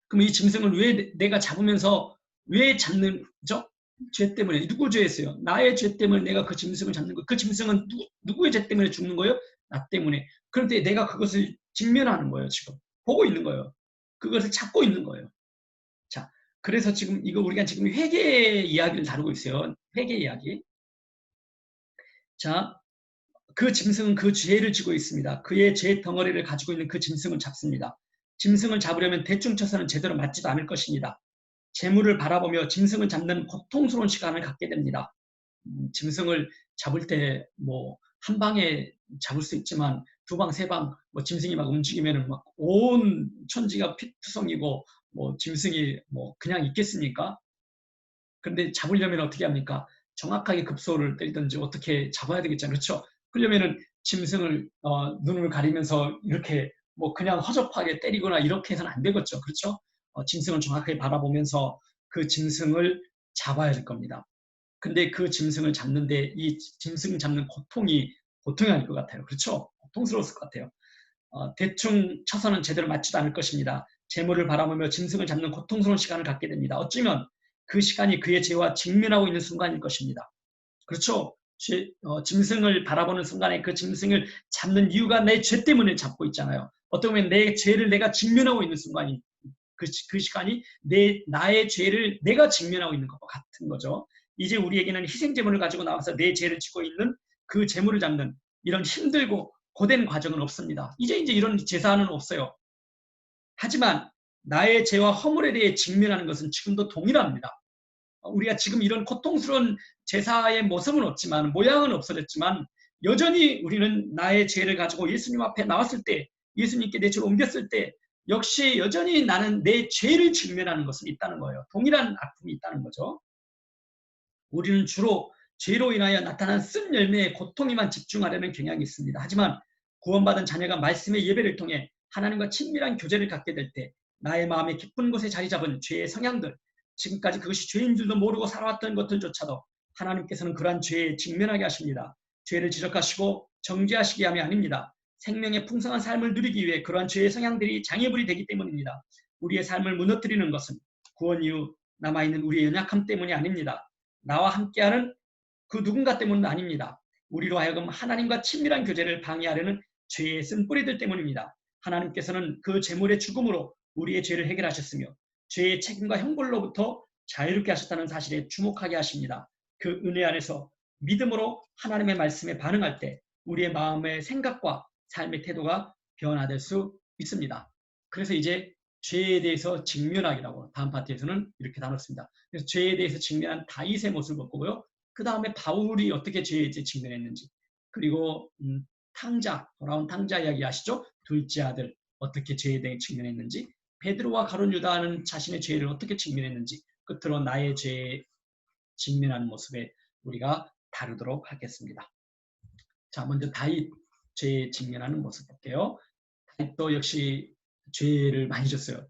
Speaker 1: 그럼 이 짐승을 왜 내가 잡으면서 왜 잡는죠? 죄 때문에. 누구 죄였어요? 나의 죄 때문에 내가 그 짐승을 잡는 거예요. 그 짐승은 누구의 죄 때문에 죽는 거예요? 나 때문에. 그런데 내가 그것을 직면하는 거예요. 지금. 보고 있는 거예요. 그것을 찾고 있는 거예요. 자, 그래서 지금 우리가 지금 회개 이야기를 다루고 있어요. 회개 이야기. 자, 그 짐승은 그 죄를 지고 있습니다. 그의 죄 덩어리를 가지고 있는 그 짐승을 잡습니다. 짐승을 잡으려면 대충 쳐서는 제대로 맞지도 않을 것입니다. 재물을 바라보며 짐승을 잡는 고통스러운 시간을 갖게 됩니다. 짐승을 잡을 때 한 방에 잡을 수 있지만 두 방, 세 방, 뭐 짐승이 막 움직이면은 막 온 천지가 피투성이고 뭐 짐승이 뭐 그냥 있겠습니까? 그런데 잡으려면 어떻게 합니까? 정확하게 급소를 때리든지 어떻게 잡아야 되겠잖아요. 그렇죠? 그러려면은 짐승을 눈을 가리면서 이렇게 뭐 그냥 허접하게 때리거나 이렇게 해서는 안 되겠죠. 그렇죠? 짐승을 정확하게 바라보면서 그 짐승을 잡아야 될 겁니다. 근데 그 짐승을 잡는데 이 짐승 잡는 고통이 아닐 것 같아요. 그렇죠? 고통스러웠을 것 같아요. 대충 쳐서는 제대로 맞지도 않을 것입니다. 재물을 바라보며 짐승을 잡는 고통스러운 시간을 갖게 됩니다. 어쩌면 그 시간이 그의 죄와 직면하고 있는 순간일 것입니다. 그렇죠? 짐승을 바라보는 순간에 그 짐승을 잡는 이유가 내 죄 때문에 잡고 있잖아요. 어떻게 보면 내 죄를 내가 직면하고 있는 순간이 그 시간이 나의 죄를 내가 직면하고 있는 것과 같은 거죠. 이제 우리에게는 희생제물을 가지고 나와서 내 죄를 지고 있는 그 제물을 잡는 이런 힘들고 고된 과정은 없습니다. 이제 이런 제사는 없어요. 하지만 나의 죄와 허물에 대해 직면하는 것은 지금도 동일합니다. 우리가 지금 이런 고통스러운 제사의 모습은 없지만 모양은 없어졌지만 여전히 우리는 나의 죄를 가지고 예수님 앞에 나왔을 때 예수님께 내 죄를 옮겼을 때 역시 여전히 나는 내 죄를 직면하는 것은 있다는 거예요. 동일한 아픔이 있다는 거죠. 우리는 주로 죄로 인하여 나타난 쓴 열매의 고통에만 집중하려는 경향이 있습니다. 하지만 구원받은 자녀가 말씀의 예배를 통해 하나님과 친밀한 교제를 갖게 될 때 나의 마음에 깊은 곳에 자리 잡은 죄의 성향들, 지금까지 그것이 죄인 줄도 모르고 살아왔던 것들조차도 하나님께서는 그러한 죄에 직면하게 하십니다. 죄를 지적하시고 정죄하시게 함이 아닙니다. 생명의 풍성한 삶을 누리기 위해 그러한 죄의 성향들이 장애물이 되기 때문입니다. 우리의 삶을 무너뜨리는 것은 구원 이후 남아있는 우리의 연약함 때문이 아닙니다. 나와 함께하는 그 누군가 때문은 아닙니다. 우리로 하여금 하나님과 친밀한 교제를 방해하려는 죄의 쓴뿌리들 때문입니다. 하나님께서는 그 제물의 죽음으로 우리의 죄를 해결하셨으며 죄의 책임과 형벌로부터 자유롭게 하셨다는 사실에 주목하게 하십니다. 그 은혜 안에서 믿음으로 하나님의 말씀에 반응할 때 우리의 마음의 생각과 삶의 태도가 변화될 수 있습니다. 그래서 이제 죄에 대해서 직면하기라고 다음 파트에서는 이렇게 나눴습니다. 그래서 죄에 대해서 직면한 다윗의 모습을 보고요. 그 다음에 바울이 어떻게 죄에 직면했는지, 그리고 돌아온 탕자 이야기 아시죠? 둘째 아들 어떻게 죄에 대해 직면했는지, 베드로와 가룟 유다는 자신의 죄를 어떻게 직면했는지, 끝으로 나의 죄에 직면하는 모습에 우리가 다루도록 하겠습니다. 자, 먼저 다윗 죄에 직면하는 모습 볼게요. 다윗도 역시 죄를 많이 졌어요.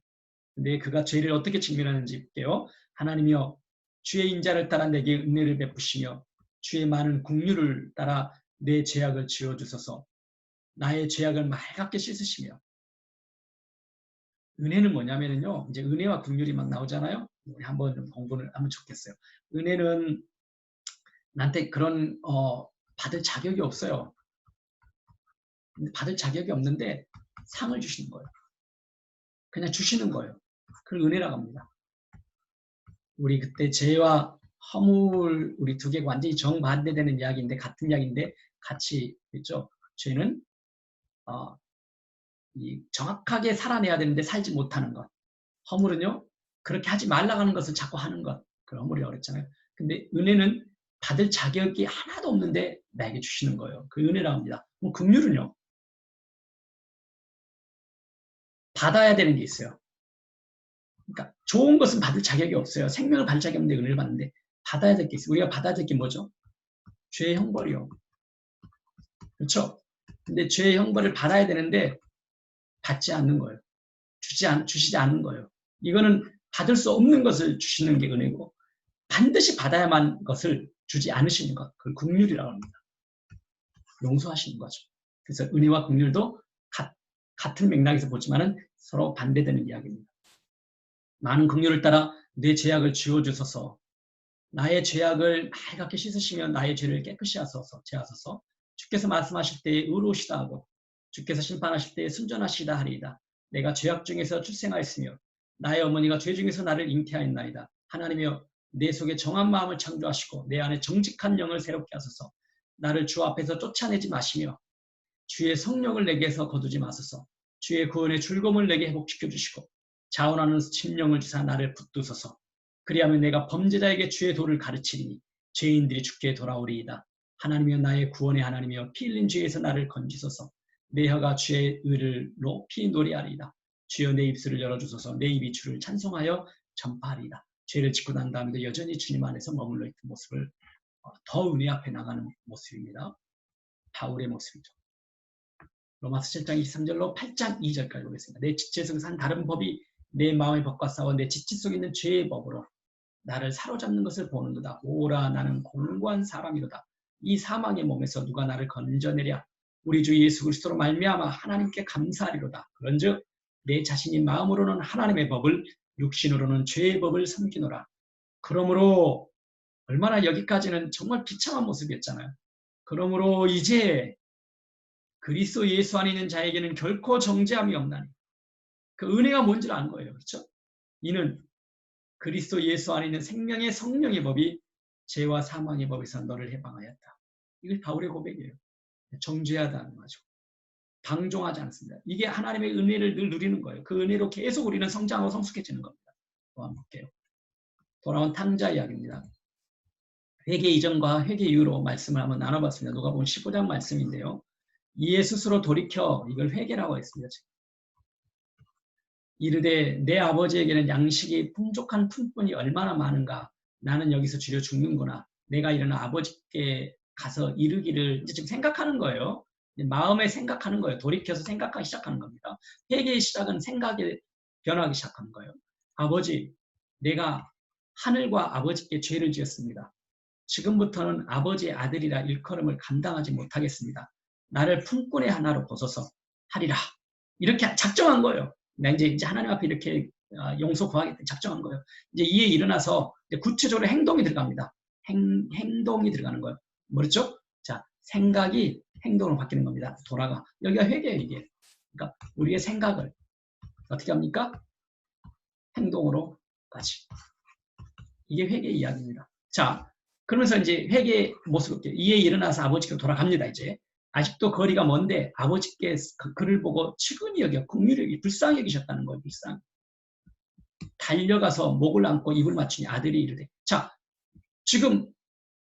Speaker 1: 근데 그가 죄를 어떻게 직면하는지 볼게요. 하나님이여 주의 인자를 따라 내게 은혜를 베푸시며 주의 많은 긍휼을 따라 내 죄악을 지워주소서. 나의 죄악을 맑게 씻으시며. 은혜는 뭐냐면요. 이제 은혜와 긍휼이 막 나오잖아요. 우리 한번 좀 공부를 하면 좋겠어요. 은혜는 나한테 그런 받을 자격이 없어요. 받을 자격이 없는데 상을 주시는 거예요. 그냥 주시는 거예요. 그걸 은혜라고 합니다. 우리 그때 죄와 허물 우리 두 개가 완전히 정반대되는 이야기인데 같은 이야기인데 같이 있죠. 죄는 정확하게 살아내야 되는데 살지 못하는 것. 허물은요. 그렇게 하지 말라고 하는 것을 자꾸 하는 것. 그 허물이라고 그랬잖아요. 근데 은혜는 받을 자격이 하나도 없는데 나에게 주시는 거예요. 그 은혜라고 합니다. 그럼 긍휼은요. 받아야 되는 게 있어요. 그러니까 좋은 것은 받을 자격이 없어요. 생명을 받을 자격이 없는데 은혜를 받는데 받아야 될 게 있어요. 우리가 받아야 될 게 뭐죠? 죄의 형벌이요. 그렇죠? 근데 죄의 형벌을 받아야 되는데 받지 않는 거예요. 주시지 않는 거예요. 이거는 받을 수 없는 것을 주시는 게 은혜고 반드시 받아야만 것을 주지 않으시는 것. 그걸 긍휼이라고 합니다. 용서하시는 거죠. 그래서 은혜와 긍휼도 같은 맥락에서 보지만은 서로 반대되는 이야기입니다. 많은 긍휼을 따라 내 죄악을 지워주소서. 나의 죄악을 맑게 씻으시며 나의 죄를 깨끗이 제하소서. 주께서 말씀하실 때에 의로우시다 하고 주께서 심판하실 때에 순전하시다 하리이다. 내가 죄악 중에서 출생하였으며 나의 어머니가 죄 중에서 나를 잉태하였나이다. 하나님이여 내 속에 정한 마음을 창조하시고 내 안에 정직한 영을 새롭게 하소서. 나를 주 앞에서 쫓아내지 마시며 주의 성령을 내게서 거두지 마소서. 주의 구원의 즐거움을 내게 회복시켜 주시고 자원하는 심령을 주사 나를 붙드소서. 그리하면 내가 범죄자에게 주의 도를 가르치리니 죄인들이 주께 돌아오리이다. 하나님이여 나의 구원의 하나님이여 피 흘린 죄에서 나를 건지소서. 내 혀가 주의 의를 높이 노래하리이다. 주여 내 입술을 열어주소서. 내 입이 주를 찬송하여 전파하리이다. 죄를 짓고 난 다음에도 여전히 주님 안에서 머물러 있던 모습을 더 은혜 앞에 나가는 모습입니다. 바울의 모습이죠. 로마서 7장 23절로 8장 2절까지 보겠습니다. 내 지체 속에 산 다른 법이 내 마음의 법과 싸워 내 지체 속에 있는 죄의 법으로 나를 사로잡는 것을 보는도다. 오라 나는 공고한 사람이로다. 이 사망의 몸에서 누가 나를 건져내랴. 우리 주 예수 그리스도로 말미암아 하나님께 감사하리로다. 그런즉 내 자신이 마음으로는 하나님의 법을 육신으로는 죄의 법을 섬기노라. 그러므로 얼마나 여기까지는 정말 비참한 모습이었잖아요. 그러므로 이제 그리스도 예수 안에 있는 자에게는 결코 정죄함이 없나니. 그 은혜가 뭔지를 안 거예요. 그렇죠? 이는 그리스도 예수 안에 있는 생명의 성령의 법이 죄와 사망의 법에서 너를 해방하였다. 이게 바울의 고백이에요. 정죄하다는 거죠. 방종하지 않습니다. 이게 하나님의 은혜를 늘 누리는 거예요. 그 은혜로 계속 우리는 성장하고 성숙해지는 겁니다. 또 한번 볼게요. 돌아온 탕자 이야기입니다. 회개 이전과 회개 이후로 말씀을 한번 나눠봤습니다. 누가복음 15장 말씀인데요. 이에 스스로 돌이켜 이걸 회개라고 했습니다. 이르되 내 아버지에게는 양식이 풍족한 품꾼이 얼마나 많은가. 나는 여기서 주려 죽는구나. 내가 일어나 아버지께 가서 이르기를 이제 지금 생각하는 거예요. 마음에 생각하는 거예요. 돌이켜서 생각하기 시작하는 겁니다. 회개의 시작은 생각에 변하기 시작하는 거예요. 아버지, 내가 하늘과 아버지께 죄를 지었습니다. 지금부터는 아버지의 아들이라 일컬음을 감당하지 못하겠습니다. 나를 품꾼의 하나로 보소서 하리라. 이렇게 작정한 거예요. 이제 하나님 앞에 이렇게 용서 구하겠다 작정한 거예요. 이제 이에 일어나서 이제 구체적으로 행동이 들어갑니다. 행동이 들어가는 거예요. 뭐였죠? 자, 생각이 행동으로 바뀌는 겁니다. 돌아가. 여기가 회개예요, 이게. 그러니까 우리의 생각을 어떻게 합니까? 행동으로까지. 이게 회개의 이야기입니다. 자, 그러면서 이제 회개의 모습을 이에 일어나서 아버지께 돌아갑니다. 이제 아직도 거리가 먼데 아버지께 그를 보고 측은히 여겨 긍휼히 여기 불쌍히 여기셨다는 거예요. 불쌍히. 달려가서 목을 안고 입을 맞추니 아들이 이르되. 자, 지금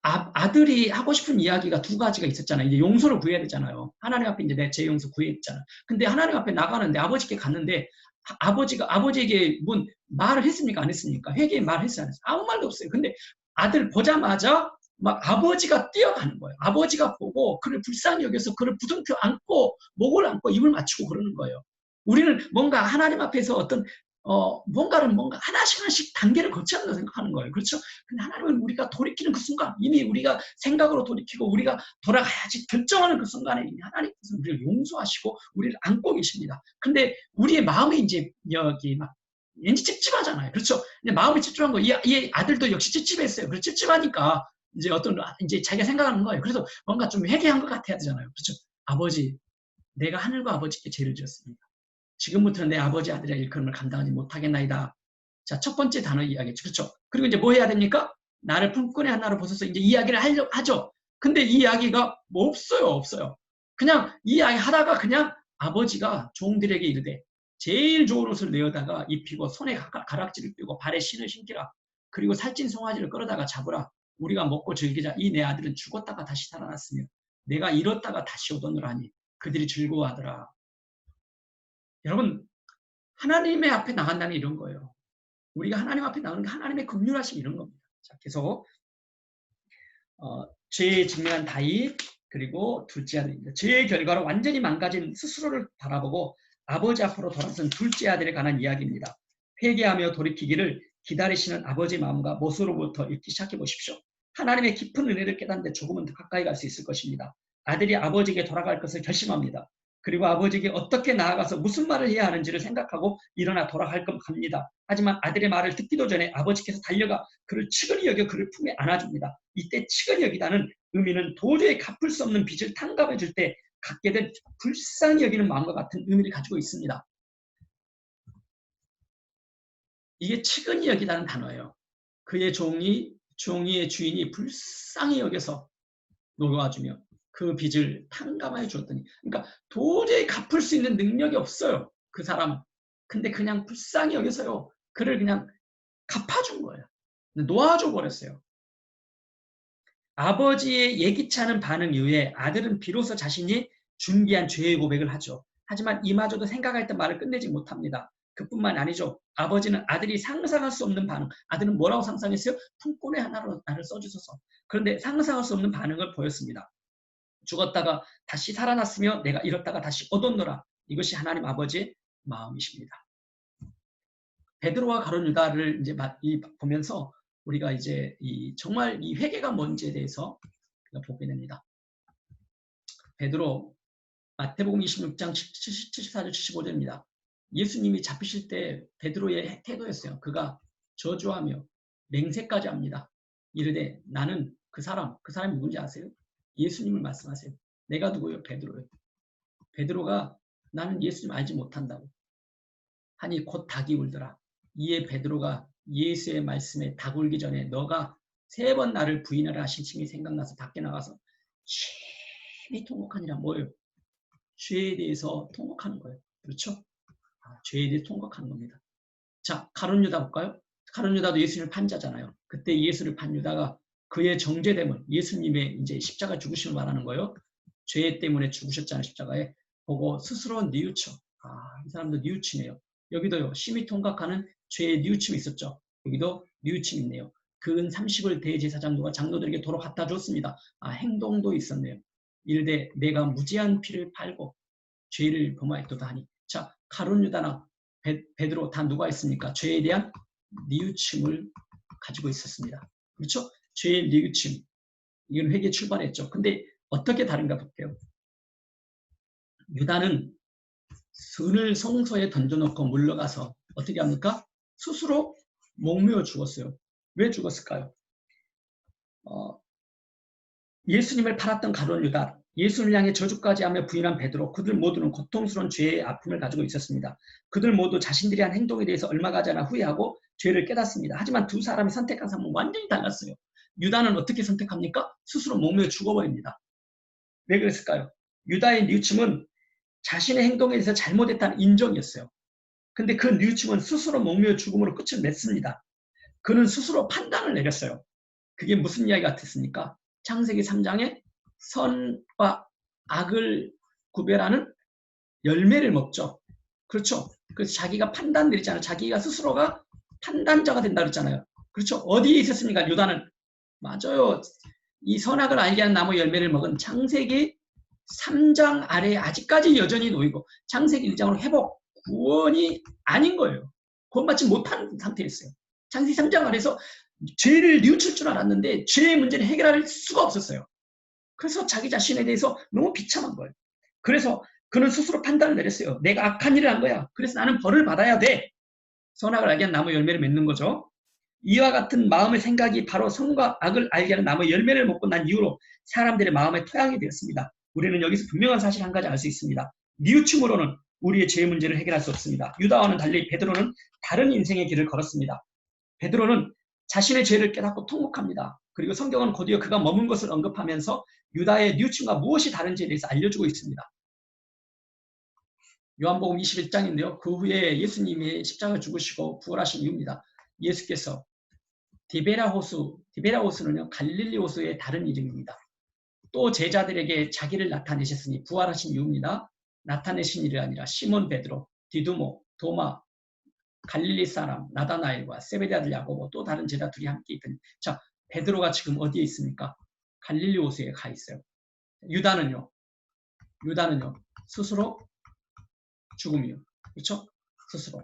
Speaker 1: 아들이 하고 싶은 이야기가 두 가지가 있었잖아요. 이제 용서를 구해야 되잖아요. 하나님 앞에 이제 내 제 용서 구했잖아. 근데 하나님 앞에 나가는데 아버지께 갔는데 아버지에게 말을 했습니까? 안 했습니까? 회개의 말을 했어요? 안 했어요? 아무 말도 없어요. 근데 아들 보자마자 막 아버지가 뛰어가는 거예요. 아버지가 보고 그를 불쌍히 여겨서 그를 부둥켜 안고 목을 안고 입을 맞추고 그러는 거예요. 우리는 뭔가 하나님 앞에서 어떤 뭔가 하나씩 단계를 거쳐야 한다고 생각하는 거예요. 그렇죠? 근데 하나님은 우리가 돌이키는 그 순간, 이미 우리가 생각으로 돌이키고 우리가 돌아가야지 결정하는 그 순간에 이미 하나님께서 우리를 용서하시고 우리를 안고 계십니다. 근데 우리의 마음이 이제 여기 막 왠지 찝찝하잖아요. 그렇죠? 근데 마음이 찝찝한 거, 이 아들도 역시 찝찝했어요. 그래서 찝찝하니까 이제 자기가 생각하는 거예요. 그래서 뭔가 좀 회개한 것 같아야 되잖아요. 그렇죠? 아버지, 내가 하늘과 아버지께 죄를 지었습니다. 지금부터는 내 아버지 아들의 일컬음을 감당하지 못하겠나이다. 자, 첫 번째 단어 이야기죠. 그렇죠? 그리고 이제 뭐 해야 됩니까? 나를 품꾼의 하나로 보셔서 이제 이야기를 하죠. 근데 이 이야기가 뭐 없어요. 그냥 이 이야기 하다가 그냥 아버지가 종들에게 이르되 제일 좋은 옷을 내어다가 입히고 손에 가락지를 띄고 발에 신을 신기라. 그리고 살찐 송아지를 끌어다가 잡으라. 우리가 먹고 즐기자. 이 내 아들은 죽었다가 다시 살아났으며 내가 잃었다가 다시 오더느라 하니 그들이 즐거워하더라. 여러분, 하나님의 앞에 나간다는 이런 거예요. 우리가 하나님 앞에 나가는 게 하나님의 긍휼하심 이런 겁니다. 자, 계속 죄에 직면한 다윗 그리고 둘째 아들입니다. 죄의 결과로 완전히 망가진 스스로를 바라보고 아버지 앞으로 돌아선 둘째 아들에 관한 이야기입니다. 회개하며 돌이키기를 기다리시는 아버지 마음과 모습으로부터 읽기 시작해 보십시오. 하나님의 깊은 은혜를 깨닫는데 조금은 더 가까이 갈 수 있을 것입니다. 아들이 아버지에게 돌아갈 것을 결심합니다. 그리고 아버지에게 어떻게 나아가서 무슨 말을 해야 하는지를 생각하고 일어나 돌아갈 겁니다. 하지만 아들의 말을 듣기도 전에 아버지께서 달려가 그를 측은히 여겨 그를 품에 안아줍니다. 이때 측은히 여기다는 의미는 도저히 갚을 수 없는 빚을 탕감해 줄 때 갖게 된 불쌍히 여기는 마음과 같은 의미를 가지고 있습니다. 이게 측은히 여기다는 단어예요. 그의 종이의 주인이 불쌍히 여겨서 놓아주며 그 빚을 탕감해 주었더니, 그러니까 도저히 갚을 수 있는 능력이 없어요. 그 사람은. 근데 그냥 불쌍히 여겨서요. 그를 그냥 갚아준 거예요. 놓아줘 버렸어요.
Speaker 2: 아버지의 예기치 않은 반응 이후에 아들은 비로소 자신이 준비한 죄의 고백을 하죠. 하지만 이마저도 생각할 때 말을 끝내지 못합니다. 그뿐만 아니죠. 아버지는 아들이 상상할 수 없는 반응. 아들은 뭐라고 상상했어요? 통꼴에 하나로 나를 써주소서. 그런데 상상할 수 없는 반응을 보였습니다. 죽었다가 다시 살아났으며 내가 잃었다가 다시 얻었노라. 이것이 하나님 아버지의 마음이십니다. 베드로와 가룟 유다를 이제 보면서 우리가 이제 정말 이 회개가 뭔지에 대해서 보게 됩니다. 베드로 마태복음 26장 74절 75절입니다. 예수님이 잡히실 때 베드로의 태도였어요. 그가 저주하며 맹세까지 합니다. 이르되 나는 그 사람이 누군지 아세요? 예수님을 말씀하세요. 내가 누구요? 베드로요. 베드로가 나는 예수님 알지 못한다고 하니 곧 닭이 울더라. 이에 베드로가 예수의 말씀에 닭 울기 전에 너가 3번 나를 부인하라 하신 칭이 생각나서 밖에 나가서 심히 통곡하니라. 뭐예요? 죄에 대해서 통곡하는 거예요. 그렇죠? 죄에 대해 통곡하는 겁니다. 자, 가룟 유다 볼까요? 가룟 유다도 예수님을 판 자잖아요. 그때 예수를 판 유다가 그의 정죄됨을 예수님의 이제 십자가 죽으심을 말하는 거예요. 죄 때문에 죽으셨잖아요. 십자가에. 보고 스스로 뉘우쳐. 이 사람도 뉘우치네요. 여기도요. 심히 통각하는 죄의 뉘우침이 있었죠. 여기도 뉘우침이 있네요. 근 30을 대제사장들과 장로들에게 도로 갖다 줬습니다. 행동도 있었네요. 이르되 내가 무지한 피를 팔고 죄를 범하였도다 하니. 자, 가룟 유다나 베드로 다 누가 있습니까? 죄에 대한 뉘우침을 가지고 있었습니다. 그렇죠? 죄의 뉘우침. 이건 회개 출발했죠. 근데 어떻게 다른가 볼게요. 유다는 선을 성소에 던져놓고 물러가서 어떻게 합니까? 스스로 목매어 죽었어요. 왜 죽었을까요? 예수님을 팔았던 가룟 유다, 예수를 향해 저주까지 하며 부인한 베드로, 그들 모두는 고통스러운 죄의 아픔을 가지고 있었습니다. 그들 모두 자신들이 한 행동에 대해서 얼마 가지 않아 후회하고 죄를 깨닫습니다. 하지만 두 사람이 선택한 삶은 완전히 달랐어요. 유다는 어떻게 선택합니까? 스스로 목매어 죽어버립니다. 왜 그랬을까요? 유다의 뉘우침은 자신의 행동에 대해서 잘못했다는 인정이었어요. 근데 그 뉘우침은 스스로 목매어 죽음으로 끝을 맺습니다. 그는 스스로 판단을 내렸어요. 그게 무슨 이야기 같았습니까? 창세기 3장에 선과 악을 구별하는 열매를 먹죠. 그렇죠? 그래서 자기가 판단 내리잖아요. 자기가 스스로가 판단자가 된다 그랬잖아요. 그렇죠? 어디에 있었습니까? 유다는. 맞아요. 이 선악을 알게 하는 나무 열매를 먹은 창세기 3장 아래에 아직까지 여전히 놓이고 창세기 1장으로 회복, 구원이 아닌 거예요. 구원받지 못한 상태였어요. 창세기 3장 아래에서 죄를 뉘우칠 줄 알았는데 죄의 문제를 해결할 수가 없었어요. 그래서 자기 자신에 대해서 너무 비참한 거예요. 그래서 그는 스스로 판단을 내렸어요. 내가 악한 일을 한 거야. 그래서 나는 벌을 받아야 돼. 선악을 알게 하는 나무 열매를 맺는 거죠. 이와 같은 마음의 생각이 바로 선과 악을 알게 하는 나무 열매를 먹고 난 이후로 사람들의 마음의 토양이 되었습니다. 우리는 여기서 분명한 사실 한 가지 알 수 있습니다. 뉘우침으로는 우리의 죄의 문제를 해결할 수 없습니다. 유다와는 달리 베드로는 다른 인생의 길을 걸었습니다. 베드로는 자신의 죄를 깨닫고 통곡합니다. 그리고 성경은 곧이어 그가 머문 것을 언급하면서 유다의 뉘우침과 무엇이 다른지에 대해서 알려주고 있습니다. 요한복음 21장인데요. 그 후에 예수님이 십자가 죽으시고 부활하신 이유입니다. 예수께서 디베라 호수는요, 갈릴리 호수의 다른 이름입니다. 또 제자들에게 자기를 나타내셨으니 부활하신 이유입니다. 나타내신 일이 아니라 시몬 베드로, 디두모, 도마, 갈릴리 사람, 나다나엘과 세베대 아들 야고보, 또 다른 제자 둘이 함께 있더니. 자, 베드로가 지금 어디에 있습니까? 갈릴리 호수에 가 있어요. 유다는요, 스스로 죽음이요. 그렇죠? 스스로.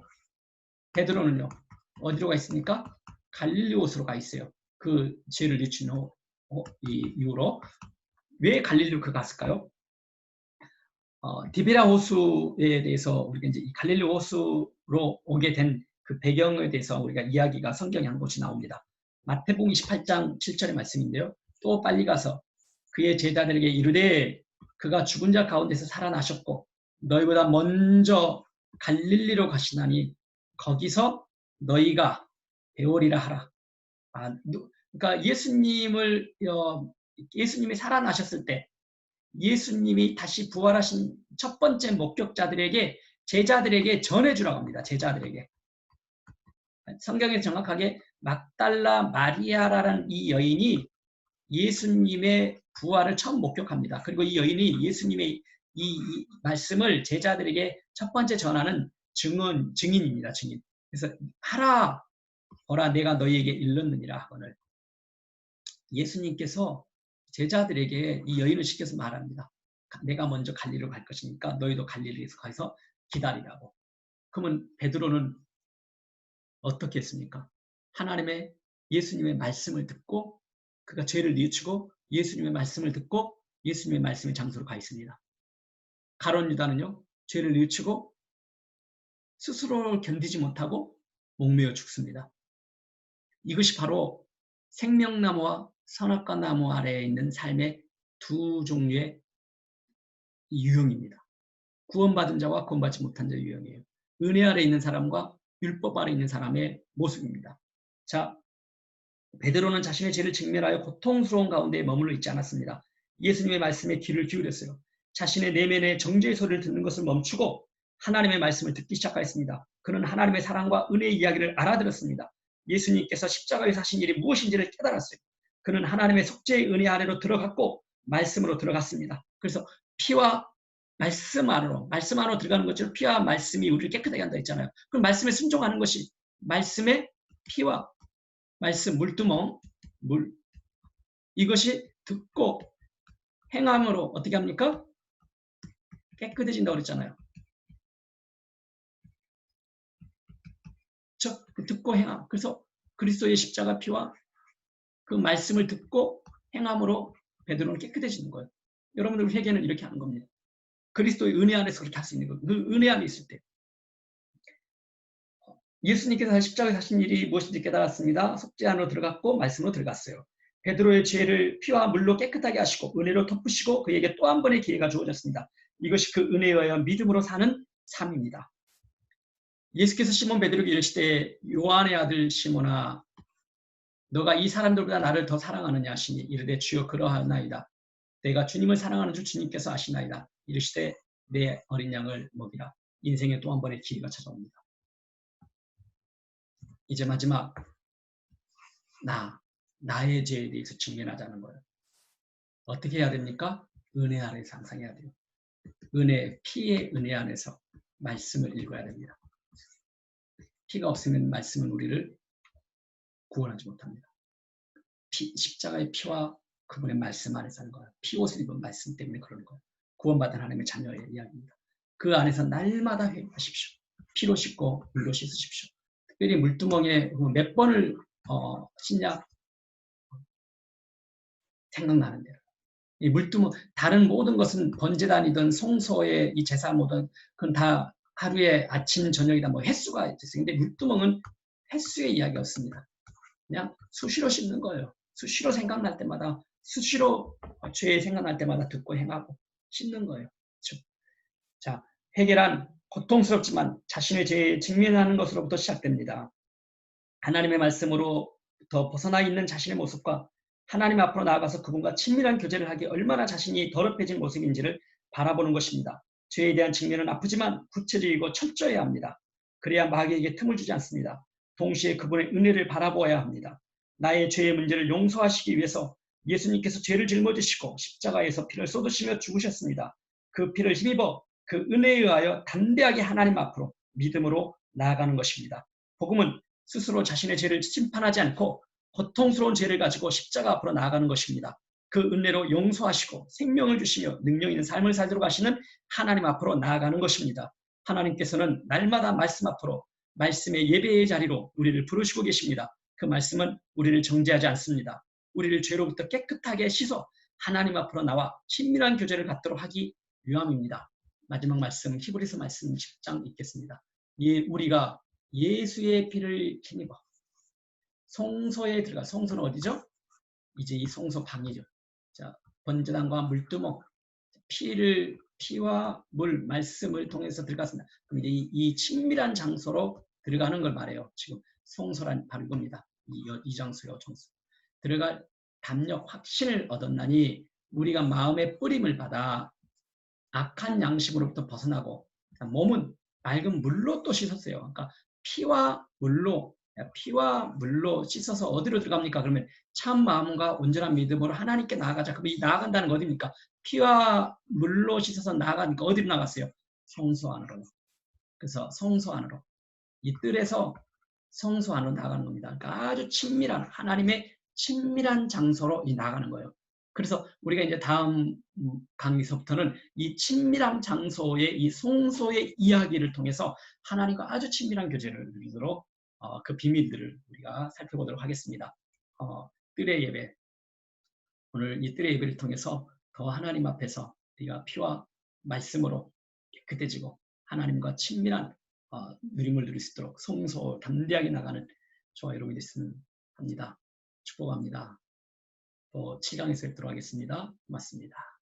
Speaker 2: 베드로는요, 어디로 가 있습니까? 갈릴리 호수로 가 있어요. 그 죄를 늦춘 이후로. 왜 갈릴리로 갔을까요? 디베라 호수에 대해서 우리가 이제 이 갈릴리 호수로 오게 된 그 배경에 대해서 우리가 이야기가 성경에 한 곳이 나옵니다. 마태복음 28장 7절의 말씀인데요. 또 빨리 가서 그의 제자들에게 이르되 그가 죽은 자 가운데서 살아나셨고 너희보다 먼저 갈릴리로 가시나니 거기서 너희가 배우리라 하라. 그러니까 예수님이 살아나셨을 때 예수님이 다시 부활하신 첫 번째 목격자들에게 제자들에게 전해주라고 합니다. 제자들에게. 성경에 정확하게 막달라 마리아라는 이 여인이 예수님의 부활을 처음 목격합니다. 그리고 이 여인이 예수님의 이 말씀을 제자들에게 첫 번째 전하는 증인입니다. 증인. 그래서 하라, 보라, 내가 너희에게 일렀느니라 하거늘. 예수님께서 제자들에게 이 여인을 시켜서 말합니다. 내가 먼저 갈릴리로 갈 것이니까 너희도 갈릴리에서 가서 기다리라고. 그러면 베드로는 어떻게 했습니까? 하나님의 예수님의 말씀을 듣고 그가 죄를 뉘우치고 예수님의 말씀을 듣고 예수님의 말씀의 장소로 가 있습니다. 가룟 유다는요, 죄를 뉘우치고 스스로 견디지 못하고 목매어 죽습니다. 이것이 바로 생명나무와 선악과 나무 아래에 있는 삶의 두 종류의 유형입니다. 구원받은 자와 구원받지 못한 자의 유형이에요. 은혜 아래 있는 사람과 율법 아래 있는 사람의 모습입니다. 자, 베드로는 자신의 죄를 직면하여 고통스러운 가운데 머물러 있지 않았습니다. 예수님의 말씀에 귀를 기울였어요. 자신의 내면의 정죄의 소리를 듣는 것을 멈추고 하나님의 말씀을 듣기 시작하였습니다. 그는 하나님의 사랑과 은혜의 이야기를 알아들었습니다. 예수님께서 십자가에서 하신 일이 무엇인지를 깨달았어요. 그는 하나님의 속죄의 은혜 아래로 들어갔고 말씀으로 들어갔습니다. 그래서 피와 말씀 안으로 들어가는 것처럼 피와 말씀이 우리를 깨끗하게 한다 했잖아요. 그럼 말씀에 순종하는 것이 말씀의 피와 말씀, 물두멍, 물. 이것이 듣고 행함으로 어떻게 합니까? 깨끗해진다고 그랬잖아요. 듣고 행함. 그래서 그리스도의 십자가 피와 그 말씀을 듣고 행함으로 베드로는 깨끗해지는 거예요. 여러분들 회개는 이렇게 하는 겁니다. 그리스도의 은혜 안에서 그렇게 할 수 있는 거예요. 그 은혜 안에 있을 때. 예수님께서 십자가에 하신 일이 무엇인지 깨달았습니다. 속죄 안으로 들어갔고 말씀으로 들어갔어요. 베드로의 죄를 피와 물로 깨끗하게 하시고 은혜로 덮으시고 그에게 또 한 번의 기회가 주어졌습니다. 이것이 그 은혜에 의하여 믿음으로 사는 삶입니다. 예수께서 시몬 베드로에게 이르시되 요한의 아들 시몬아 너가 이 사람들보다 나를 더 사랑하느냐 하시니 이르되 주여 그러하나이다. 내가 주님을 사랑하는 줄 주님께서 아시나이다. 이르시되 내 어린 양을 먹이라. 인생에 또 한 번의 기회가 찾아옵니다. 이제 마지막 나의 죄에 대해서 직면하자는 거예요. 어떻게 해야 됩니까? 은혜 아래에서 항상 해야 돼요. 피의 은혜 안에서 말씀을 읽어야 됩니다. 피가 없으면 말씀은 우리를 구원하지 못합니다. 십자가의 피와 그분의 말씀 안에서 하는 거예요. 피옷을 입은 말씀 때문에 그러는 거예요. 구원받은 하나님의 자녀의 이야기입니다. 그 안에서 날마다 회개하십시오. 피로 씻고 물로 씻으십시오. 특별히 물두멍에 몇 번을 씻냐 생각나는 대로. 이 물두멍 다른 모든 것은 번제단이든 송소의 이 제사 모든 그건 다 하루에 아침 저녁이다 뭐 횟수가 있어요. 근데 물두멍은 횟수의 이야기가 없습니다. 그냥 수시로 씻는 거예요. 수시로 생각날 때마다 수시로 죄에 생각날 때마다 듣고 행하고 씻는 거예요. 그렇죠? 자, 회개란 고통스럽지만 자신의 죄에 직면하는 것으로부터 시작됩니다. 하나님의 말씀으로부터 벗어나 있는 자신의 모습과 하나님 앞으로 나아가서 그분과 친밀한 교제를 하기 얼마나 자신이 더럽혀진 모습인지를 바라보는 것입니다. 죄에 대한 직면은 아프지만 구체적이고 철저해야 합니다. 그래야 마귀에게 틈을 주지 않습니다. 동시에 그분의 은혜를 바라보아야 합니다. 나의 죄의 문제를 용서하시기 위해서 예수님께서 죄를 짊어지시고 십자가에서 피를 쏟으시며 죽으셨습니다. 그 피를 힘입어 그 은혜에 의하여 담대하게 하나님 앞으로 믿음으로 나아가는 것입니다. 복음은 스스로 자신의 죄를 심판하지 않고 고통스러운 죄를 가지고 십자가 앞으로 나아가는 것입니다. 그 은혜로 용서하시고 생명을 주시며 능력 있는 삶을 살도록 하시는 하나님 앞으로 나아가는 것입니다. 하나님께서는 날마다 말씀 앞으로 말씀의 예배의 자리로 우리를 부르시고 계십니다. 그 말씀은 우리를 정죄하지 않습니다. 우리를 죄로부터 깨끗하게 씻어 하나님 앞으로 나와 친밀한 교제를 갖도록 하기 위함입니다. 마지막 말씀 히브리서 말씀 10장 읽겠습니다. 우리가 예수의 피를 힘입어 성소에 들어가. 성소는 어디죠? 이제 이 성소 방이죠. 자, 번제단과 물두멍, 피와 물, 말씀을 통해서 들어갔습니다. 그럼 이제 이 친밀한 장소로 들어가는 걸 말해요. 지금 성소란 바로 이겁니다. 이 장소요, 장소. 들어갈 담력, 확신을 얻었나니 우리가 마음의 뿌림을 받아 악한 양심으로부터 벗어나고 몸은 맑은 물로 또 씻었어요. 그러니까 피와 물로 피와 물로 씻어서 어디로 들어갑니까? 그러면 참 마음과 온전한 믿음으로 하나님께 나아가자. 그럼 이 나아간다는 거 어디입니까? 피와 물로 씻어서 나아가니까 어디로 나갔어요? 성소 안으로. 그래서 성소 안으로. 이 뜰에서 성소 안으로 나가는 겁니다. 그러니까 아주 친밀한 하나님의 친밀한 장소로 나가는 거예요. 그래서 우리가 이제 다음 강의서부터는 이 친밀한 장소의 이 성소의 이야기를 통해서 하나님과 아주 친밀한 교제를 누리도록 그 비밀들을 우리가 살펴보도록 하겠습니다. 뜰의 예배, 오늘 이 뜰의 예배를 통해서 더 하나님 앞에서 우리가 피와 말씀으로 깨끗해지고 하나님과 친밀한 누림을 누릴 수 있도록 성소 담대하게 나가는 저와 여러분이 됐으면 합니다. 축복합니다. 또 7강에서 뵙도록 하겠습니다. 고맙습니다.